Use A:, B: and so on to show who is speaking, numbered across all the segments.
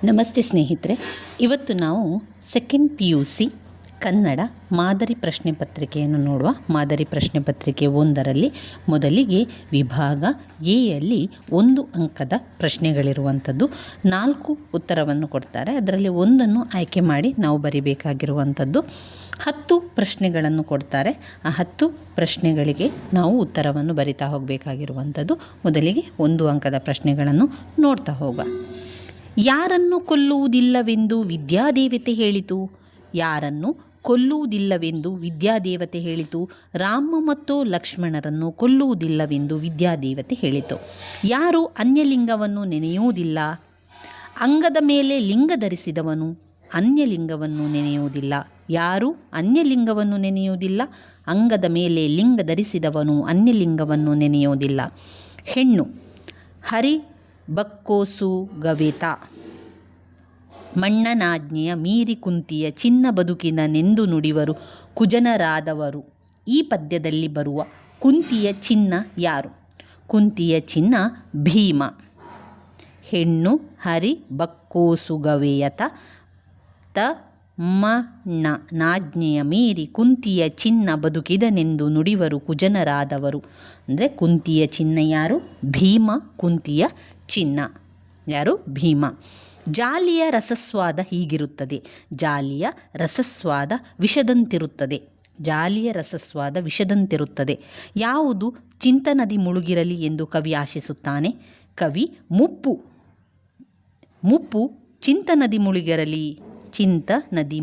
A: ನಮಸ್ತೆ ಸ್ನೇಹಿತರೆ, ಇವತ್ತು ನಾವು ಸೆಕೆಂಡ್ PUC ಕನ್ನಡ ಮಾದರಿ ಪ್ರಶ್ನೆ ಪತ್ರಿಕೆಯನ್ನು ನೋಡುವ. ಮಾದರಿ ಪ್ರಶ್ನೆ ಪತ್ರಿಕೆ 1ರಲ್ಲಿ ಮೊದಲಿಗೆ ವಿಭಾಗ ಎಯಲ್ಲಿ 1 ಅಂಕದ ಪ್ರಶ್ನೆಗಳಿರುವಂಥದ್ದು. 4 ಉತ್ತರವನ್ನು ಕೊಡ್ತಾರೆ. ಅದರಲ್ಲಿ 1ಅನ್ನು ಆಯ್ಕೆ ಮಾಡಿ ನಾವು ಬರಿಬೇಕಾಗಿರುವಂಥದ್ದು. 10 ಪ್ರಶ್ನೆಗಳನ್ನು ಕೊಡ್ತಾರೆ. ಆ 10 ಪ್ರಶ್ನೆಗಳಿಗೆ ನಾವು ಉತ್ತರವನ್ನು ಬರಿತಾ ಹೋಗಬೇಕಾಗಿರುವಂಥದ್ದು. ಮೊದಲಿಗೆ 1 ಅಂಕದ ಪ್ರಶ್ನೆಗಳನ್ನು ನೋಡ್ತಾ ಹೋಗ. ಯಾರನ್ನು ಕೊಲ್ಲುವುದಿಲ್ಲವೆಂದು ವಿದ್ಯಾದೇವತೆ ಹೇಳಿತು? ಯಾರನ್ನು ಕೊಲ್ಲುವುದಿಲ್ಲವೆಂದು ವಿದ್ಯಾದೇವತೆ ಹೇಳಿತು? ರಾಮ ಮತ್ತು ಲಕ್ಷ್ಮಣರನ್ನು ಕೊಲ್ಲುವುದಿಲ್ಲವೆಂದು ವಿದ್ಯಾದೇವತೆ ಹೇಳಿತು. ಯಾರು ಅನ್ಯಲಿಂಗವನ್ನು ನೆನೆಯುವುದಿಲ್ಲ? ಅಂಗದ ಮೇಲೆ ಲಿಂಗ ಧರಿಸಿದವನು ಅನ್ಯಲಿಂಗವನ್ನು ನೆನೆಯುವುದಿಲ್ಲ. ಯಾರು ಅನ್ಯಲಿಂಗವನ್ನು ನೆನೆಯುವುದಿಲ್ಲ? ಅಂಗದ ಮೇಲೆ ಲಿಂಗ ಧರಿಸಿದವನು ಅನ್ಯಲಿಂಗವನ್ನು ನೆನೆಯುವುದಿಲ್ಲ. ಹೆಣ್ಣು ಹರಿಬಕ್ಕೋಸುಗವೇತ ಮಣ್ಣನಾಜ್ಞೆಯ ಮೀರಿ ಕುಂತಿಯ ಚಿನ್ನ ಬದುಕಿನನೆಂದು ನುಡಿವರು ಕುಜನರಾದವರು. ಈ ಪದ್ಯದಲ್ಲಿ ಬರುವ ಕುಂತಿಯ ಚಿನ್ನ ಯಾರು? ಕುಂತಿಯ ಚಿನ್ನ ಭೀಮ. ಹೆಣ್ಣು ಹರಿಬಕ್ಕೋಸುಗವೇಯತ ಮಣ್ಣನಾಜ್ಞೆಯ ಮೀರಿ ಕುಂತಿಯ ಚಿನ್ನ ಬದುಕಿದನೆಂದು ನುಡಿವರು ಕುಜನರಾದವರು. ಅಂದರೆ ಕುಂತಿಯ ಚಿನ್ನ ಯಾರು? ಭೀಮ. ಕುಂತಿಯ ಚಿನ್ನ ಯಾರು? ಭೀಮ. ಜಾಲಿಯ ರಸಸ್ವಾದ ಹೀಗಿರುತ್ತದೆ. ಜಾಲಿಯ ರಸಸ್ವಾದ ವಿಷದಂತಿರುತ್ತದೆ. ಜಾಲಿಯ ರಸಸ್ವಾದ ವಿಷದಂತಿರುತ್ತದೆ. ಯಾವುದು ಚಿಂತನದಿ ಮುಳುಗಿರಲಿ ಎಂದು ಕವಿ ಆಶಿಸುತ್ತಾನೆ? ಕವಿ ಮುಪ್ಪು ಚಿಂತನದಿ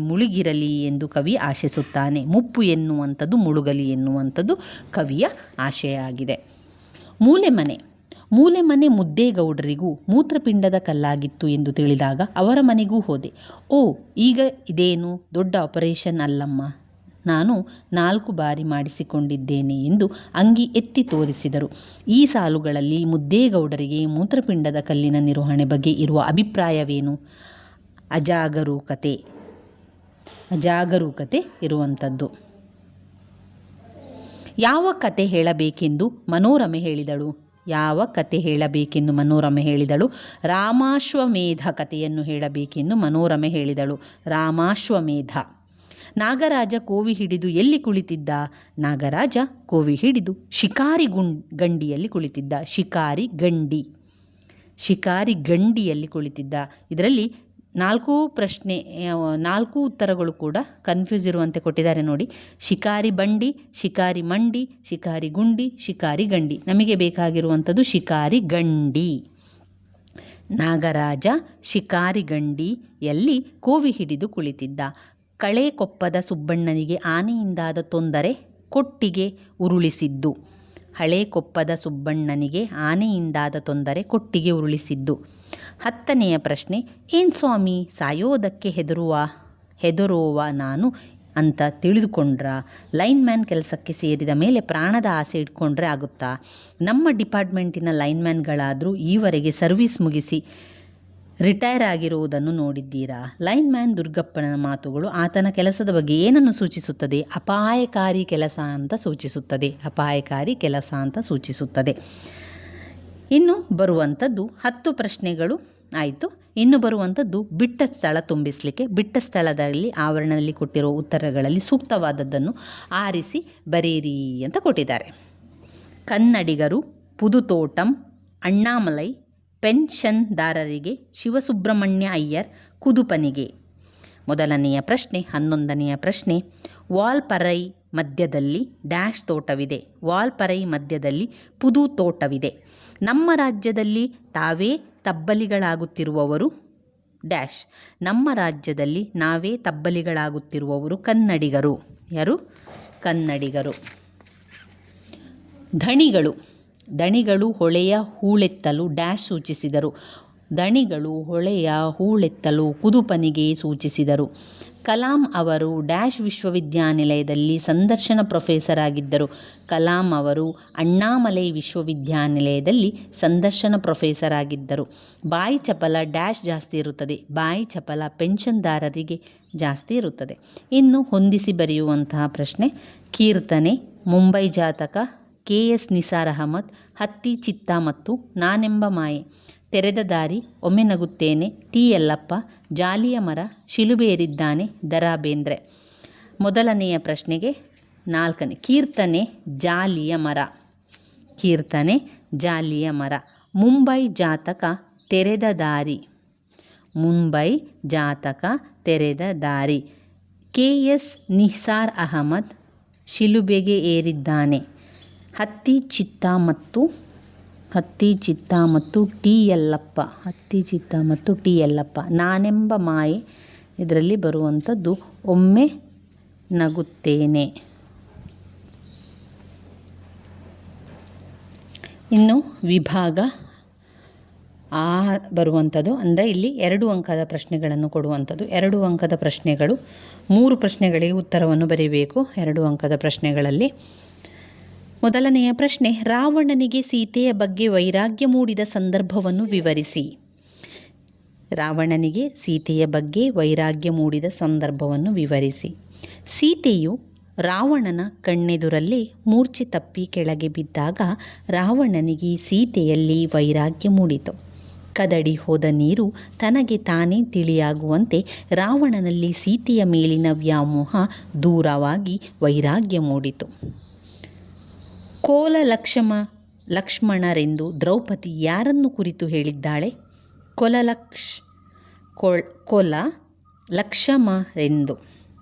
A: ಮುಳುಗಿರಲಿ ಎಂದು ಕವಿ ಆಶಿಸುತ್ತಾನೆ. ಮುಪ್ಪು ಎನ್ನುವಂಥದ್ದು ಮುಳುಗಲಿ ಎನ್ನುವಂಥದ್ದು ಕವಿಯ ಆಶಯ ಆಗಿದೆ. ಮೂಲೆಮನೆ ಮುದ್ದೇಗೌಡರಿಗೂ ಮೂತ್ರಪಿಂಡದ ಕಲ್ಲಾಗಿತ್ತು ಎಂದು ತಿಳಿದಾಗ ಅವರ ಮನೆಗೂ ಹೋದೆ. ಓ, ಈಗ ಇದೇನು ದೊಡ್ಡ ಆಪರೇಷನ್ ಅಲ್ಲಮ್ಮ, ನಾನು 4 ಬಾರಿ ಮಾಡಿಸಿಕೊಂಡಿದ್ದೇನೆ ಎಂದು ಅಂಗಿ ಎತ್ತಿ ತೋರಿಸಿದರು. ಈ ಸಾಲುಗಳಲ್ಲಿ ಮುದ್ದೇಗೌಡರಿಗೆ ಮೂತ್ರಪಿಂಡದ ಕಲ್ಲಿನ ನಿರ್ವಹಣೆ ಬಗ್ಗೆ ಇರುವ ಅಭಿಪ್ರಾಯವೇನು? ಅಜಾಗರೂಕತೆ ಇರುವಂಥದ್ದು. ಯಾವ ಕತೆ ಹೇಳಬೇಕೆಂದು ಮನೋರಮೆ ಹೇಳಿದಳು? ರಾಮಾಶ್ವಮೇಧ ಕಥೆಯನ್ನು ಹೇಳಬೇಕೆಂದು ಮನೋರಮೆ ಹೇಳಿದಳು. ರಾಮಾಶ್ವಮೇಧ. ನಾಗರಾಜ ಕೋವಿ ಹಿಡಿದು ಎಲ್ಲಿ ಕುಳಿತಿದ್ದ? ನಾಗರಾಜ ಕೋವಿ ಹಿಡಿದು ಶಿಕಾರಿ ಗಂಡಿಯಲ್ಲಿ ಕುಳಿತಿದ್ದ. ಶಿಕಾರಿ ಗಂಡಿಯಲ್ಲಿ ಕುಳಿತಿದ್ದ. ಇದರಲ್ಲಿ 4 ಉತ್ತರಗಳು ಕೂಡ ಕನ್ಫ್ಯೂಸ್ ಇರುವಂತೆ ಕೊಟ್ಟಿದ್ದಾರೆ ನೋಡಿ. ಶಿಕಾರಿ ಬಂಡಿ, ಶಿಕಾರಿ ಮಂಡಿ, ಶಿಕಾರಿ ಗುಂಡಿ, ಶಿಕಾರಿ ಗಂಡಿ. ನಮಗೆ ಬೇಕಾಗಿರುವಂಥದ್ದು ಶಿಕಾರಿ ಗಂಡಿ. ನಾಗರಾಜ ಶಿಕಾರಿ ಗಂಡಿಯಲ್ಲಿ ಕೋವಿ ಹಿಡಿದು ಕುಳಿತಿದ್ದ. ಕಳೆಕೊಪ್ಪದ ಸುಬ್ಬಣ್ಣನಿಗೆ ಆನೆಯಿಂದಾದ ತೊಂದರೆ ಕೊಟ್ಟಿಗೆ ಉರುಳಿಸಿದ್ದು. ಹಳೆಕೊಪ್ಪದ ಸುಬ್ಬಣ್ಣನಿಗೆ ಆನೆಯಿಂದಾದ ತೊಂದರೆ ಕೊಟ್ಟಿಗೆ ಉರುಳಿಸಿದ್ದು. 10ನೆಯ ಪ್ರಶ್ನೆ, ಏನ್ ಸ್ವಾಮಿ ಸಾಯೋದಕ್ಕೆ ಹೆದರುವ ನಾನು ಅಂತ ತಿಳಿದುಕೊಂಡ್ರ? ಲೈನ್ಮ್ಯಾನ್ ಕೆಲಸಕ್ಕೆ ಸೇರಿದ ಮೇಲೆ ಪ್ರಾಣದ ಆಸೆ ಇಟ್ಕೊಂಡ್ರೆ ಆಗುತ್ತಾ? ನಮ್ಮ ಡಿಪಾರ್ಟ್ಮೆಂಟಿನ ಲೈನ್ಮ್ಯಾನ್ಗಳಾದರೂ ಈವರೆಗೆ ಸರ್ವಿಸ್ ಮುಗಿಸಿ ರಿಟೈರ್ ಆಗಿರುವುದನ್ನು ನೋಡಿದ್ದೀರಾ? ಲೈನ್ಮ್ಯಾನ್ ದುರ್ಗಪ್ಪನ ಮಾತುಗಳು ಆತನ ಕೆಲಸದ ಬಗ್ಗೆ ಏನನ್ನು ಸೂಚಿಸುತ್ತದೆ? ಅಪಾಯಕಾರಿ ಕೆಲಸ ಅಂತ ಸೂಚಿಸುತ್ತದೆ. ಇನ್ನು ಬರುವಂಥದ್ದು 10 ಪ್ರಶ್ನೆಗಳು ಆಯಿತು. ಇನ್ನು ಬರುವಂಥದ್ದು ಬಿಟ್ಟ ಸ್ಥಳ ತುಂಬಿಸಲಿಕ್ಕೆ. ಬಿಟ್ಟ ಸ್ಥಳದಲ್ಲಿ ಆವರಣದಲ್ಲಿ ಕೊಟ್ಟಿರೋ ಉತ್ತರಗಳಲ್ಲಿ ಸೂಕ್ತವಾದದ್ದನ್ನು ಆರಿಸಿ ಬರೆಯಿರಿ ಅಂತ ಕೊಟ್ಟಿದ್ದಾರೆ. ಕನ್ನಡಿಗರು, ಪುದುತೋಟಂ, ಅಣ್ಣಾಮಲೈ, ಪೆನ್ಷನ್ದಾರರಿಗೆ, ಶಿವಸುಬ್ರಹ್ಮಣ್ಯ ಅಯ್ಯರ್, ಕುದುಪನಿಗೆ. ಮೊದಲನೆಯ ಪ್ರಶ್ನೆ. 11ನೆಯ ಪ್ರಶ್ನೆ. ವಾಲ್ಪರೈ ಮಧ್ಯದಲ್ಲಿ ಡ್ಯಾಶ್ ತೋಟವಿದೆ. ವಾಲ್ಪರೈ ಮಧ್ಯದಲ್ಲಿ ಪುದು ತೋಟವಿದೆ. ನಮ್ಮ ರಾಜ್ಯದಲ್ಲಿ ತಾವೇ ತಬ್ಬಲಿಗಳಾಗುತ್ತಿರುವವರು ಡ್ಯಾಶ್. ನಮ್ಮ ರಾಜ್ಯದಲ್ಲಿ ನಾವೇ ತಬ್ಬಲಿಗಳಾಗುತ್ತಿರುವವರು ಕನ್ನಡಿಗರು. ಯಾರು? ಕನ್ನಡಿಗರು. ದಣಿಗಳು ಹೊಳೆಯ ಹೂಳೆತ್ತಲು ಡ್ಯಾಶ್ ಸೂಚಿಸಿದರು. ದಣಿಗಳು ಹೊಳೆಯ ಹೂಳೆತ್ತಲು ಕುದುಪನಿಗೆ ಸೂಚಿಸಿದರು. ಕಲಾಂ ಅವರು ಡ್ಯಾಶ್ ವಿಶ್ವವಿದ್ಯಾನಿಲಯದಲ್ಲಿ ಸಂದರ್ಶನ ಪ್ರೊಫೆಸರ್ ಆಗಿದ್ದರು. ಕಲಾಂ ಅವರು ಅಣ್ಣಾಮಲೈ ವಿಶ್ವವಿದ್ಯಾನಿಲಯದಲ್ಲಿ ಸಂದರ್ಶನ ಪ್ರೊಫೆಸರ್ ಆಗಿದ್ದರು. ಬಾಯಿ ಚಪಲ ಡ್ಯಾಶ್ ಜಾಸ್ತಿ ಇರುತ್ತದೆ. ಬಾಯಿ ಚಪಲ ಪೆನ್ಷನ್ದಾರರಿಗೆ ಜಾಸ್ತಿ ಇರುತ್ತದೆ. ಇನ್ನು ಹೊಂದಿಸಿ ಬರೆಯುವಂತಹ ಪ್ರಶ್ನೆ. ಕೀರ್ತನೆ, ಮುಂಬೈ ಜಾತಕ, KS ನಿಸಾರ್ ಅಹಮದ್, ಹತ್ತಿ ಚಿತ್ತ ಮತ್ತು ನಾನೆಂಬ ಮಾಯೆ. ತೆರೆದ ದಾರಿ, ಒಮ್ಮೆ ನಗುತ್ತೇನೆ, ಟಿ ಯಲ್ಲಪ್ಪ, ಜಾಲಿಯ ಮರ, ಶಿಲುಬೆಯೇರಿದ್ದಾನೆ, ದ.ರಾ ಬೇಂದ್ರೆ. ಮೊದಲನೆಯ ಪ್ರಶ್ನೆಗೆ 4ನೇ ಕೀರ್ತನೆ ಜಾಲಿಯ ಮರ. ಕೀರ್ತನೆ ಜಾಲಿಯ ಮರ. ಮುಂಬೈ ಜಾತಕ ತೆರೆದ ದಾರಿ. ಮುಂಬೈ ಜಾತಕ ತೆರೆದ ದಾರಿ. ಕೆ.ಎಸ್. ನಿಸಾರ್ ಅಹಮದ್ ಶಿಲುಬೆಗೆ ಏರಿದ್ದಾನೆ. ಹತ್ತಿ ಚಿತ್ತ ಮತ್ತು ಟಿ ಯಲ್ಲಪ್ಪ. ಹತ್ತಿ ಚಿತ್ತ ಮತ್ತು ಟಿ ಯಲ್ಲಪ್ಪ. ನಾನೆಂಬ ಮಾಯೆ ಇದರಲ್ಲಿ ಬರುವಂಥದ್ದು ಒಮ್ಮೆ ನಗುತ್ತೇನೆ. ಇನ್ನು ವಿಭಾಗ ಆ ಬರುವಂಥದ್ದು ಅಂದರೆ ಇಲ್ಲಿ 2 ಅಂಕದ ಪ್ರಶ್ನೆಗಳನ್ನು ಕೊಡುವಂಥದ್ದು. 2 ಅಂಕದ ಪ್ರಶ್ನೆಗಳು, 3 ಪ್ರಶ್ನೆಗಳಿಗೆ ಉತ್ತರವನ್ನು ಬರೀಬೇಕು. 2 ಅಂಕದ ಪ್ರಶ್ನೆಗಳಲ್ಲಿ ಮೊದಲನೆಯ ಪ್ರಶ್ನೆ, ರಾವಣನಿಗೆ ಸೀತೆಯ ಬಗ್ಗೆ ವೈರಾಗ್ಯ ಮೂಡಿದ ಸಂದರ್ಭವನ್ನು ವಿವರಿಸಿ. ರಾವಣನಿಗೆ ಸೀತೆಯ ಬಗ್ಗೆ ವೈರಾಗ್ಯ ಮೂಡಿದ ಸಂದರ್ಭವನ್ನು ವಿವರಿಸಿ. ಸೀತೆಯು ರಾವಣನ ಕಣ್ಣೆದುರಲ್ಲೇ ಮೂರ್ಛೆ ತಪ್ಪಿ ಕೆಳಗೆ ಬಿದ್ದಾಗ ರಾವಣನಿಗೆ ಸೀತೆಯಲ್ಲಿ ವೈರಾಗ್ಯ ಮೂಡಿತು. ಕದಡಿ ಹೋದ ನೀರು ತನಗೆ ತಾನೇ ತಿಳಿಯಾಗುವಂತೆ ರಾವಣನಲ್ಲಿ ಸೀತೆಯ ಮೇಲಿನ ವ್ಯಾಮೋಹ ದೂರವಾಗಿ ವೈರಾಗ್ಯ ಮೂಡಿತು. ಕೋಲ ಲಕ್ಷ್ಮಣರೆಂದು ದ್ರೌಪದಿ ಯಾರನ್ನು ಕುರಿತು ಹೇಳಿದ್ದಾಳೆ? ಕೊಲ ಲಕ್ಷಮರೆಂದು.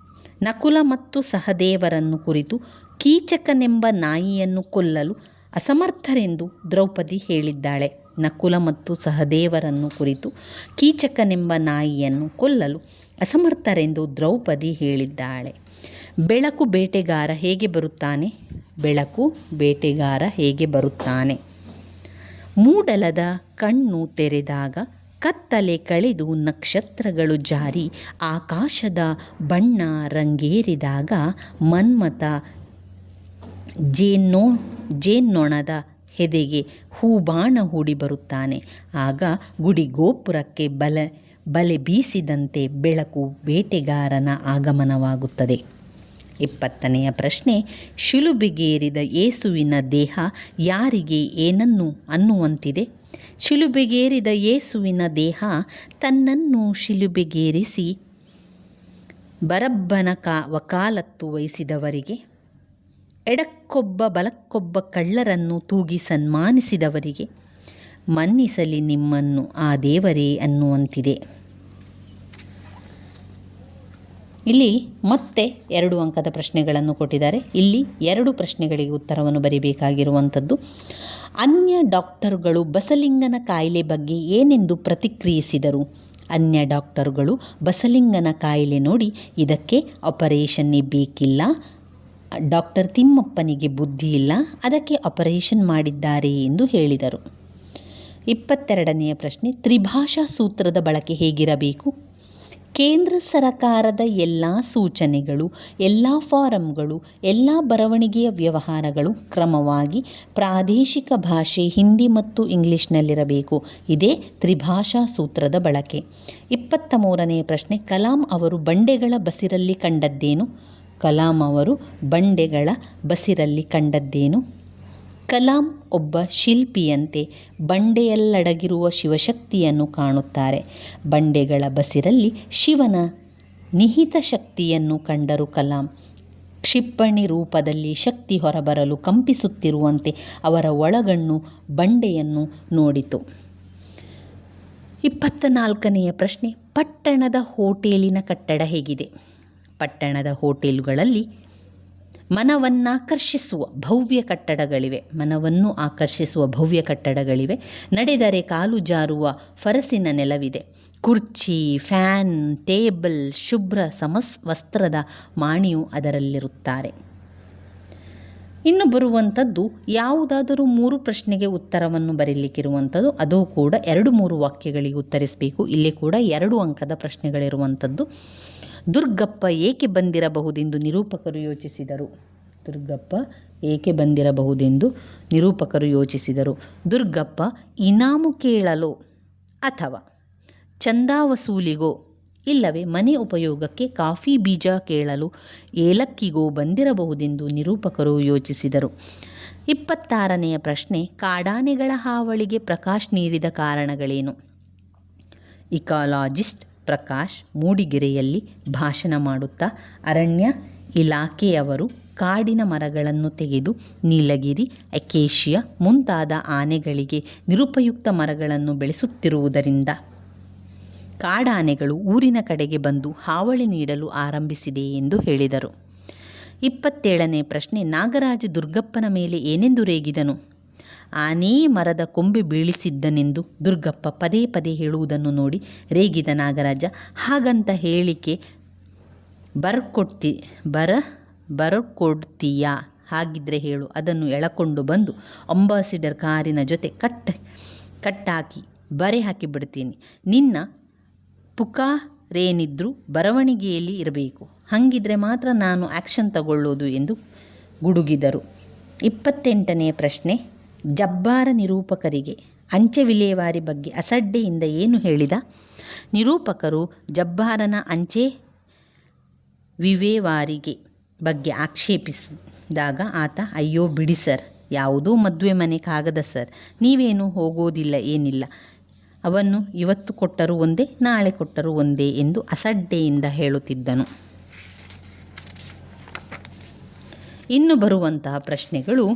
A: ನಕುಲ ಮತ್ತು ಸಹದೇವರನ್ನು ಕುರಿತು ಕೀಚಕನೆಂಬ ನಾಯಿಯನ್ನು ಕೊಲ್ಲಲು ಅಸಮರ್ಥರೆಂದು ದ್ರೌಪದಿ ಹೇಳಿದ್ದಾಳೆ. ನಕುಲ ಮತ್ತು ಸಹದೇವರನ್ನು ಕುರಿತು ಕೀಚಕನೆಂಬ ನಾಯಿಯನ್ನು ಕೊಲ್ಲಲು ಅಸಮರ್ಥರೆಂದು ದ್ರೌಪದಿ ಹೇಳಿದ್ದಾಳೆ. ಬೆಳಕು ಬೇಟೆಗಾರ ಹೇಗೆ ಬರುತ್ತಾನೆ? ಬೆಳಕು ಬೇಟೆಗಾರ ಹೇಗೆ ಬರುತ್ತಾನೆ? ಮೂಡಲದ ಕಣ್ಣು ತೆರೆದಾಗ ಕತ್ತಲೆ ಕಳೆದು ನಕ್ಷತ್ರಗಳು ಜಾರಿ ಆಕಾಶದ ಬಣ್ಣ ರಂಗೇರಿದಾಗ ಮನ್ಮಥ ಜೇನ್ನೊಣದ ಹೆದೆಗೆ ಹೂಬಾಣ ಹೂಡಿ ಬರುತ್ತಾನೆ. ಆಗ ಗುಡಿ ಗೋಪುರಕ್ಕೆ ಬಲೆ ಬೀಸಿದಂತೆ ಬೆಳಕು ಬೇಟೆಗಾರನ ಆಗಮನವಾಗುತ್ತದೆ. 20ನೆಯ ಪ್ರಶ್ನೆ, ಶಿಲುಬೆಗೇರಿದ ಯೇಸುವಿನ ದೇಹ ಯಾರಿಗೆ ಏನನ್ನು ಅನ್ನುವಂತಿದೆ? ಶಿಲುಬೆಗೇರಿದ ಯೇಸುವಿನ ದೇಹ ತನ್ನನ್ನು ಶಿಲುಬೆಗೇರಿಸಿ ಬರಬ್ಬನ ವಕಾಲತ್ತು ವಹಿಸಿದವರಿಗೆ, ಎಡಕ್ಕೊಬ್ಬ ಬಲಕ್ಕೊಬ್ಬ ಕಳ್ಳರನ್ನು ತೂಗಿ ಸನ್ಮಾನಿಸಿದವರಿಗೆ, ಮನ್ನಿಸಲಿ ನಿಮ್ಮನ್ನು ಆ ದೇವರೇ ಅನ್ನುವಂತಿದೆ. ಇಲ್ಲಿ ಮತ್ತೆ 2 ಅಂಕದ ಪ್ರಶ್ನೆಗಳನ್ನು ಕೊಟ್ಟಿದ್ದಾರೆ. ಇಲ್ಲಿ 2 ಪ್ರಶ್ನೆಗಳಿಗೆ ಉತ್ತರವನ್ನು ಬರೀಬೇಕಾಗಿರುವಂಥದ್ದು. ಅನ್ಯ ಡಾಕ್ಟರುಗಳು ಬಸಲಿಂಗನ ಕಾಯಿಲೆ ಬಗ್ಗೆ ಏನೆಂದು ಪ್ರತಿಕ್ರಿಯಿಸಿದರು? ಅನ್ಯ ಡಾಕ್ಟರುಗಳು ಬಸಲಿಂಗನ ಕಾಯಿಲೆ ನೋಡಿ ಇದಕ್ಕೆ ಆಪರೇಷನ್ನೇ ಬೇಕಿಲ್ಲ, ಡಾಕ್ಟರ್ ತಿಮ್ಮಪ್ಪನಿಗೆ ಬುದ್ಧಿ ಇಲ್ಲ, ಅದಕ್ಕೆ ಆಪರೇಷನ್ ಮಾಡಿದ್ದಾರೆ ಎಂದು ಹೇಳಿದರು. 22ನೆಯ ಪ್ರಶ್ನೆ, ತ್ರಿಭಾಷಾ ಸೂತ್ರದ ಬಳಕೆ ಹೇಗಿರಬೇಕು? ಕೇಂದ್ರ ಸರಕಾರದ ಎಲ್ಲ ಸೂಚನೆಗಳು, ಎಲ್ಲ ಫಾರಂಗಳು, ಎಲ್ಲ ಬರವಣಿಗೆಯ ವ್ಯವಹಾರಗಳು ಕ್ರಮವಾಗಿ ಪ್ರಾದೇಶಿಕ ಭಾಷೆ ಹಿಂದಿ ಮತ್ತು ಇಂಗ್ಲಿಷ್ನಲ್ಲಿರಬೇಕು. ಇದೇ ತ್ರಿಭಾಷಾ ಸೂತ್ರದ ಬಳಕೆ. 23ನೆಯ ಪ್ರಶ್ನೆ, ಕಲಾಂ ಅವರು ಬಂಡೆಗಳ ಬಸಿರಲ್ಲಿ ಕಂಡದ್ದೇನು? ಕಲಾಂ ಅವರು ಬಂಡೆಗಳ ಬಸಿರಲ್ಲಿ ಕಂಡದ್ದೇನು? ಕಲಾಂ ಒಬ್ಬ ಶಿಲ್ಪಿಯಂತೆ ಬಂಡೆಯಲ್ಲಡಗಿರುವ ಶಿವಶಕ್ತಿಯನ್ನು ಕಾಣುತ್ತಾರೆ. ಬಂಡೆಗಳ ಬಸಿರಲ್ಲಿ ಶಿವನ ನಿಹಿತ ಶಕ್ತಿಯನ್ನು ಕಂಡರು ಕಲಾಂ. ಕ್ಷಿಪಣಿ ರೂಪದಲ್ಲಿ ಶಕ್ತಿ ಹೊರಬರಲು ಕಂಪಿಸುತ್ತಿರುವಂತೆ ಅವರ ಒಳಗಣ್ಣು ಬಂಡೆಯನ್ನು ನೋಡಿತು. 24ನೆಯ ಪ್ರಶ್ನೆ, ಪಟ್ಟಣದ ಹೋಟೆಲಿನ ಕಟ್ಟಡ ಹೇಗಿದೆ? ಪಟ್ಟಣದ ಹೋಟೆಲುಗಳಲ್ಲಿ ಮನವನ್ನಾಕರ್ಷಿಸುವ ಭವ್ಯ ಕಟ್ಟಡಗಳಿವೆ. ನಡೆದರೆ ಕಾಲು ಜಾರುವ ಫರಸಿನ ನೆಲವಿದೆ. ಕುರ್ಚಿ, ಫ್ಯಾನ್, ಟೇಬಲ್, ಶುಭ್ರ ಸಮವಸ್ತ್ರದ ಮಾಣಿಯು ಅದರಲ್ಲಿರುತ್ತಾರೆ. ಇನ್ನು ಬರುವಂಥದ್ದು ಯಾವುದಾದರೂ 3 ಪ್ರಶ್ನೆಗೆ ಉತ್ತರವನ್ನು ಬರೀಲಿಕ್ಕಿರುವಂಥದ್ದು. ಅದು ಕೂಡ 2-3 ವಾಕ್ಯಗಳಿಗೆ ಉತ್ತರಿಸಬೇಕು. ಇಲ್ಲಿ ಕೂಡ 2 ಅಂಕದ ಪ್ರಶ್ನೆಗಳಿರುವಂಥದ್ದು. ದುರ್ಗಪ್ಪ ಏಕೆ ಬಂದಿರಬಹುದೆಂದು ನಿರೂಪಕರು ಯೋಚಿಸಿದರು? ದುರ್ಗಪ್ಪ ಏಕೆ ಬಂದಿರಬಹುದೆಂದು ನಿರೂಪಕರು ಯೋಚಿಸಿದರು. ದುರ್ಗಪ್ಪ ಇನಾಮು ಕೇಳಲೋ ಅಥವಾ ಚಂದಾ ವಸೂಲಿಗೋ ಇಲ್ಲವೇ ಮನೆ ಉಪಯೋಗಕ್ಕೆ ಕಾಫಿ ಬೀಜ ಕೇಳಲು ಏಲಕ್ಕಿಗೋ ಬಂದಿರಬಹುದೆಂದು ನಿರೂಪಕರು ಯೋಚಿಸಿದರು. 26ನೆಯ ಪ್ರಶ್ನೆ, ಕಾಡಾನೆಗಳ ಹಾವಳಿಗೆ ಪ್ರಕಾಶ್ ನೀಡಿದ ಕಾರಣಗಳೇನು? ಇಕಾಲಜಿಸ್ಟ್ ಪ್ರಕಾಶ್ ಮೂಡಿಗೆರೆಯಲ್ಲಿ ಭಾಷಣ ಮಾಡುತ್ತಾ ಅರಣ್ಯ ಇಲಾಖೆಯವರು ಕಾಡಿನ ಮರಗಳನ್ನು ತೆಗೆದು ನೀಲಗಿರಿ, ಅಕೇಶಿಯಾ ಮುಂತಾದ ಆನೆಗಳಿಗೆ ನಿರುಪಯುಕ್ತ ಮರಗಳನ್ನು ಬೆಳೆಸುತ್ತಿರುವುದರಿಂದ ಕಾಡಾನೆಗಳು ಊರಿನ ಕಡೆಗೆ ಬಂದು ಹಾವಳಿ ನೀಡಲು ಆರಂಭಿಸಿದೆ ಎಂದು ಹೇಳಿದರು. 27ನೇ ಪ್ರಶ್ನೆ, ನಾಗರಾಜ ದುರ್ಗಪ್ಪನ ಮೇಲೆ ಏನೆಂದು ರೇಗಿದನು? ಆನೇ ಮರದ ಕೊಂಬೆ ಬೀಳಿಸಿದ್ದನೆಂದು ದುರ್ಗಪ್ಪ ಪದೇ ಪದೇ ಹೇಳುವುದನ್ನು ನೋಡಿ ರೇಗಿದ ನಾಗರಾಜ, ಹಾಗಂತ ಹೇಳಿಕೆ ಬರ್ಕೊಡ್ತೀಯಾ? ಹಾಗಿದ್ರೆ ಹೇಳು, ಅದನ್ನು ಎಳಕೊಂಡು ಬಂದು ಅಂಬಾಸಿಡರ್ ಕಾರಿನ ಜೊತೆ ಕಟ್ಟಾಕಿ ಬರೆ ಹಾಕಿಬಿಡ್ತೀನಿ. ನಿನ್ನ ಪುಕಾರೇನಿದ್ರೂ ಬರವಣಿಗೆಯಲ್ಲಿ ಇರಬೇಕು, ಹಾಗಿದ್ರೆ ಮಾತ್ರ ನಾನು ಆ್ಯಕ್ಷನ್ ತಗೊಳ್ಳೋದು ಎಂದು ಗುಡುಗಿದರು. 28ನೇ ಪ್ರಶ್ನೆ, ಜಬ್ಬಾರ ನಿರೂಪಕರಿಗೆ ಅಂಚೆ ವಿಲೇವಾರಿ ಬಗ್ಗೆ ಅಸಡ್ಡೆಯಿಂದ ಏನು ಹೇಳಿದ? ನಿರೂಪಕರು ಜಬ್ಬಾರನ ಅಂಚೆ ವಿಲೇವಾರಿಗೆ ಬಗ್ಗೆ ಆಕ್ಷೇಪಿಸಿದಾಗ ಆತ, ಅಯ್ಯೋ ಬಿಡಿ ಸರ್, ಯಾವುದೋ ಮದುವೆ ಮನೆ ಕಾಗದ ಸರ್, ನೀವೇನು ಹೋಗೋದಿಲ್ಲ ಏನಿಲ್ಲ, ಅವನ್ನು ಇವತ್ತು ಕೊಟ್ಟರೂ ಒಂದೇ, ನಾಳೆ ಕೊಟ್ಟರೂ ಒಂದೇ ಎಂದು ಅಸಡ್ಡೆಯಿಂದ ಹೇಳುತ್ತಿದ್ದನು. ಇನ್ನು ಬರುವಂತಹ ಪ್ರಶ್ನೆಗಳು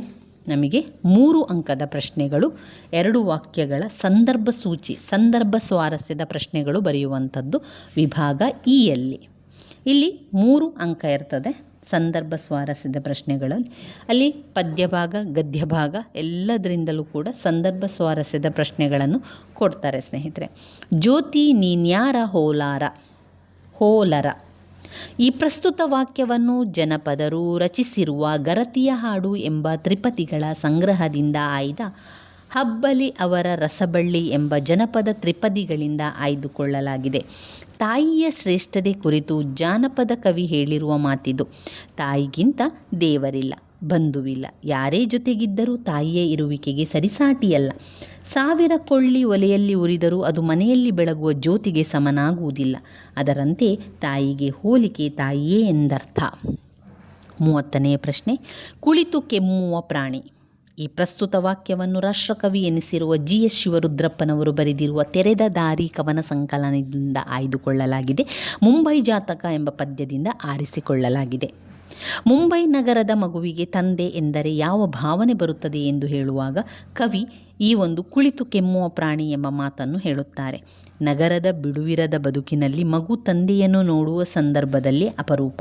A: ನಮಗೆ 3 ಅಂಕದ ಪ್ರಶ್ನೆಗಳು, 2 ವಾಕ್ಯಗಳ ಸಂದರ್ಭ ಸೂಚಿ, ಸಂದರ್ಭ ಸ್ವಾರಸ್ಯದ ಪ್ರಶ್ನೆಗಳು ಬರೆಯುವಂಥದ್ದು ವಿಭಾಗ ಇಯಲ್ಲಿ. ಇಲ್ಲಿ 3 ಅಂಕ ಇರ್ತದೆ ಸಂದರ್ಭ ಸ್ವಾರಸ್ಯದ ಪ್ರಶ್ನೆಗಳಲ್ಲಿ. ಅಲ್ಲಿ ಪದ್ಯ ಭಾಗ, ಗದ್ಯ ಭಾಗ ಎಲ್ಲದರಿಂದಲೂ ಕೂಡ ಸಂದರ್ಭ ಸ್ವಾರಸ್ಯದ ಪ್ರಶ್ನೆಗಳನ್ನು ಕೊಡ್ತಾರೆ ಸ್ನೇಹಿತರೆ. ಜ್ಯೋತಿ ನೀನ್ಯಾರ ಹೋಲರ. ಈ ಪ್ರಸ್ತುತ ವಾಕ್ಯವನ್ನು ಜನಪದರು ರಚಿಸಿರುವ ಗರತಿಯ ಹಾಡು ಎಂಬ ತ್ರಿಪದಿಗಳ ಸಂಗ್ರಹದಿಂದ ಆಯ್ದ ಹಬ್ಬಲಿ ಅವರ ರಸಬಳ್ಳಿ ಎಂಬ ಜನಪದ ತ್ರಿಪದಿಗಳಿಂದ ಆಯ್ದುಕೊಳ್ಳಲಾಗಿದೆ. ತಾಯಿಯ ಶ್ರೇಷ್ಠತೆ ಕುರಿತು ಜಾನಪದ ಕವಿ ಹೇಳಿರುವ ಮಾತಿದು. ತಾಯಿಗಿಂತ ದೇವರಿಲ್ಲ, ಬಂಧುವಿಲ್ಲ, ಯಾರೇ ಜೊತೆಗಿದ್ದರೂ ತಾಯಿಯ ಇರುವಿಕೆಗೆ ಸರಿಸಾಟಿಯಲ್ಲ. 1000 ಕೊಳ್ಳಿ ಒಲೆಯಲ್ಲಿ ಉರಿದರೂ ಅದು ಮನೆಯಲ್ಲಿ ಬೆಳಗುವ ಜ್ಯೋತಿಗೆ ಸಮನಾಗುವುದಿಲ್ಲ. ಅದರಂತೆ ತಾಯಿಗೆ ಹೋಲಿಕೆ ತಾಯಿಯೇ ಎಂದರ್ಥ. 30ನೇ ಪ್ರಶ್ನೆ, ಕುಳಿತು ಕೆಮ್ಮುವ ಪ್ರಾಣಿ. ಈ ಪ್ರಸ್ತುತ ವಾಕ್ಯವನ್ನು ರಾಷ್ಟ್ರಕವಿ ಎನಿಸಿರುವ GS ಶಿವರುದ್ರಪ್ಪನವರು ಬರೆದಿರುವ ತೆರೆದ ದಾರಿ ಕವನ ಸಂಕಲನದಿಂದ ಆಯ್ದುಕೊಳ್ಳಲಾಗಿದೆ. ಮುಂಬೈ ಜಾತಕ ಎಂಬ ಪದ್ಯದಿಂದ ಆರಿಸಿಕೊಳ್ಳಲಾಗಿದೆ. ಮುಂಬೈ ನಗರದ ಮಗುವಿಗೆ ತಂದೆ ಎಂದರೆ ಯಾವ ಭಾವನೆ ಬರುತ್ತದೆ ಎಂದು ಹೇಳುವಾಗ ಕವಿ ಈ ಒಂದು ಕುಳಿತು ಕೆಮ್ಮುವ ಪ್ರಾಣಿ ಎಂಬ ಮಾತನ್ನು ಹೇಳುತ್ತಾರೆ. ನಗರದ ಬಿಡುವಿರದ ಬದುಕಿನಲ್ಲಿ ಮಗು ತಂದೆಯನ್ನು ನೋಡುವ ಸಂದರ್ಭದಲ್ಲಿ ಅಪರೂಪ.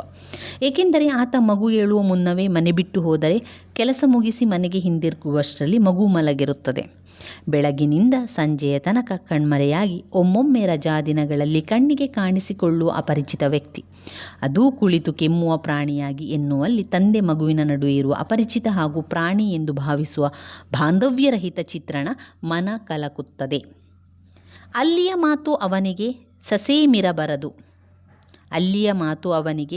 A: ಏಕೆಂದರೆ ಆತ ಮಗು ಏಳುವ ಮುನ್ನವೇ ಮನೆ ಬಿಟ್ಟು ಹೋದರೆ ಕೆಲಸ ಮುಗಿಸಿ ಮನೆಗೆ ಹಿಂದಿರುಗುವಷ್ಟರಲ್ಲಿ ಮಗು ಮಲಗಿರುತ್ತದೆ. ಬೆಳಗಿನಿಂದ ಸಂಜೆಯ ತನಕ ಕಣ್ಮರೆಯಾಗಿ ಒಮ್ಮೊಮ್ಮೆ ರಜಾ ದಿನಗಳಲ್ಲಿ ಕಣ್ಣಿಗೆ ಕಾಣಿಸಿಕೊಳ್ಳುವ ಅಪರಿಚಿತ ವ್ಯಕ್ತಿ, ಅದೂ ಕುಳಿತು ಕೆಮ್ಮುವ ಪ್ರಾಣಿಯಾಗಿ ಎನ್ನುವಲ್ಲಿ ತಂದೆ ಮಗುವಿನ ನಡುವೆ ಇರುವ ಅಪರಿಚಿತ ಹಾಗೂ ಪ್ರಾಣಿ ಎಂದು ಭಾವಿಸುವ ಬಾಂಧವ್ಯರಹಿತ ಚಿತ್ರಣ ಮನ ಕಲಕುತ್ತದೆ. ಅಲ್ಲಿಯ ಮಾತು ಅವನಿಗೆ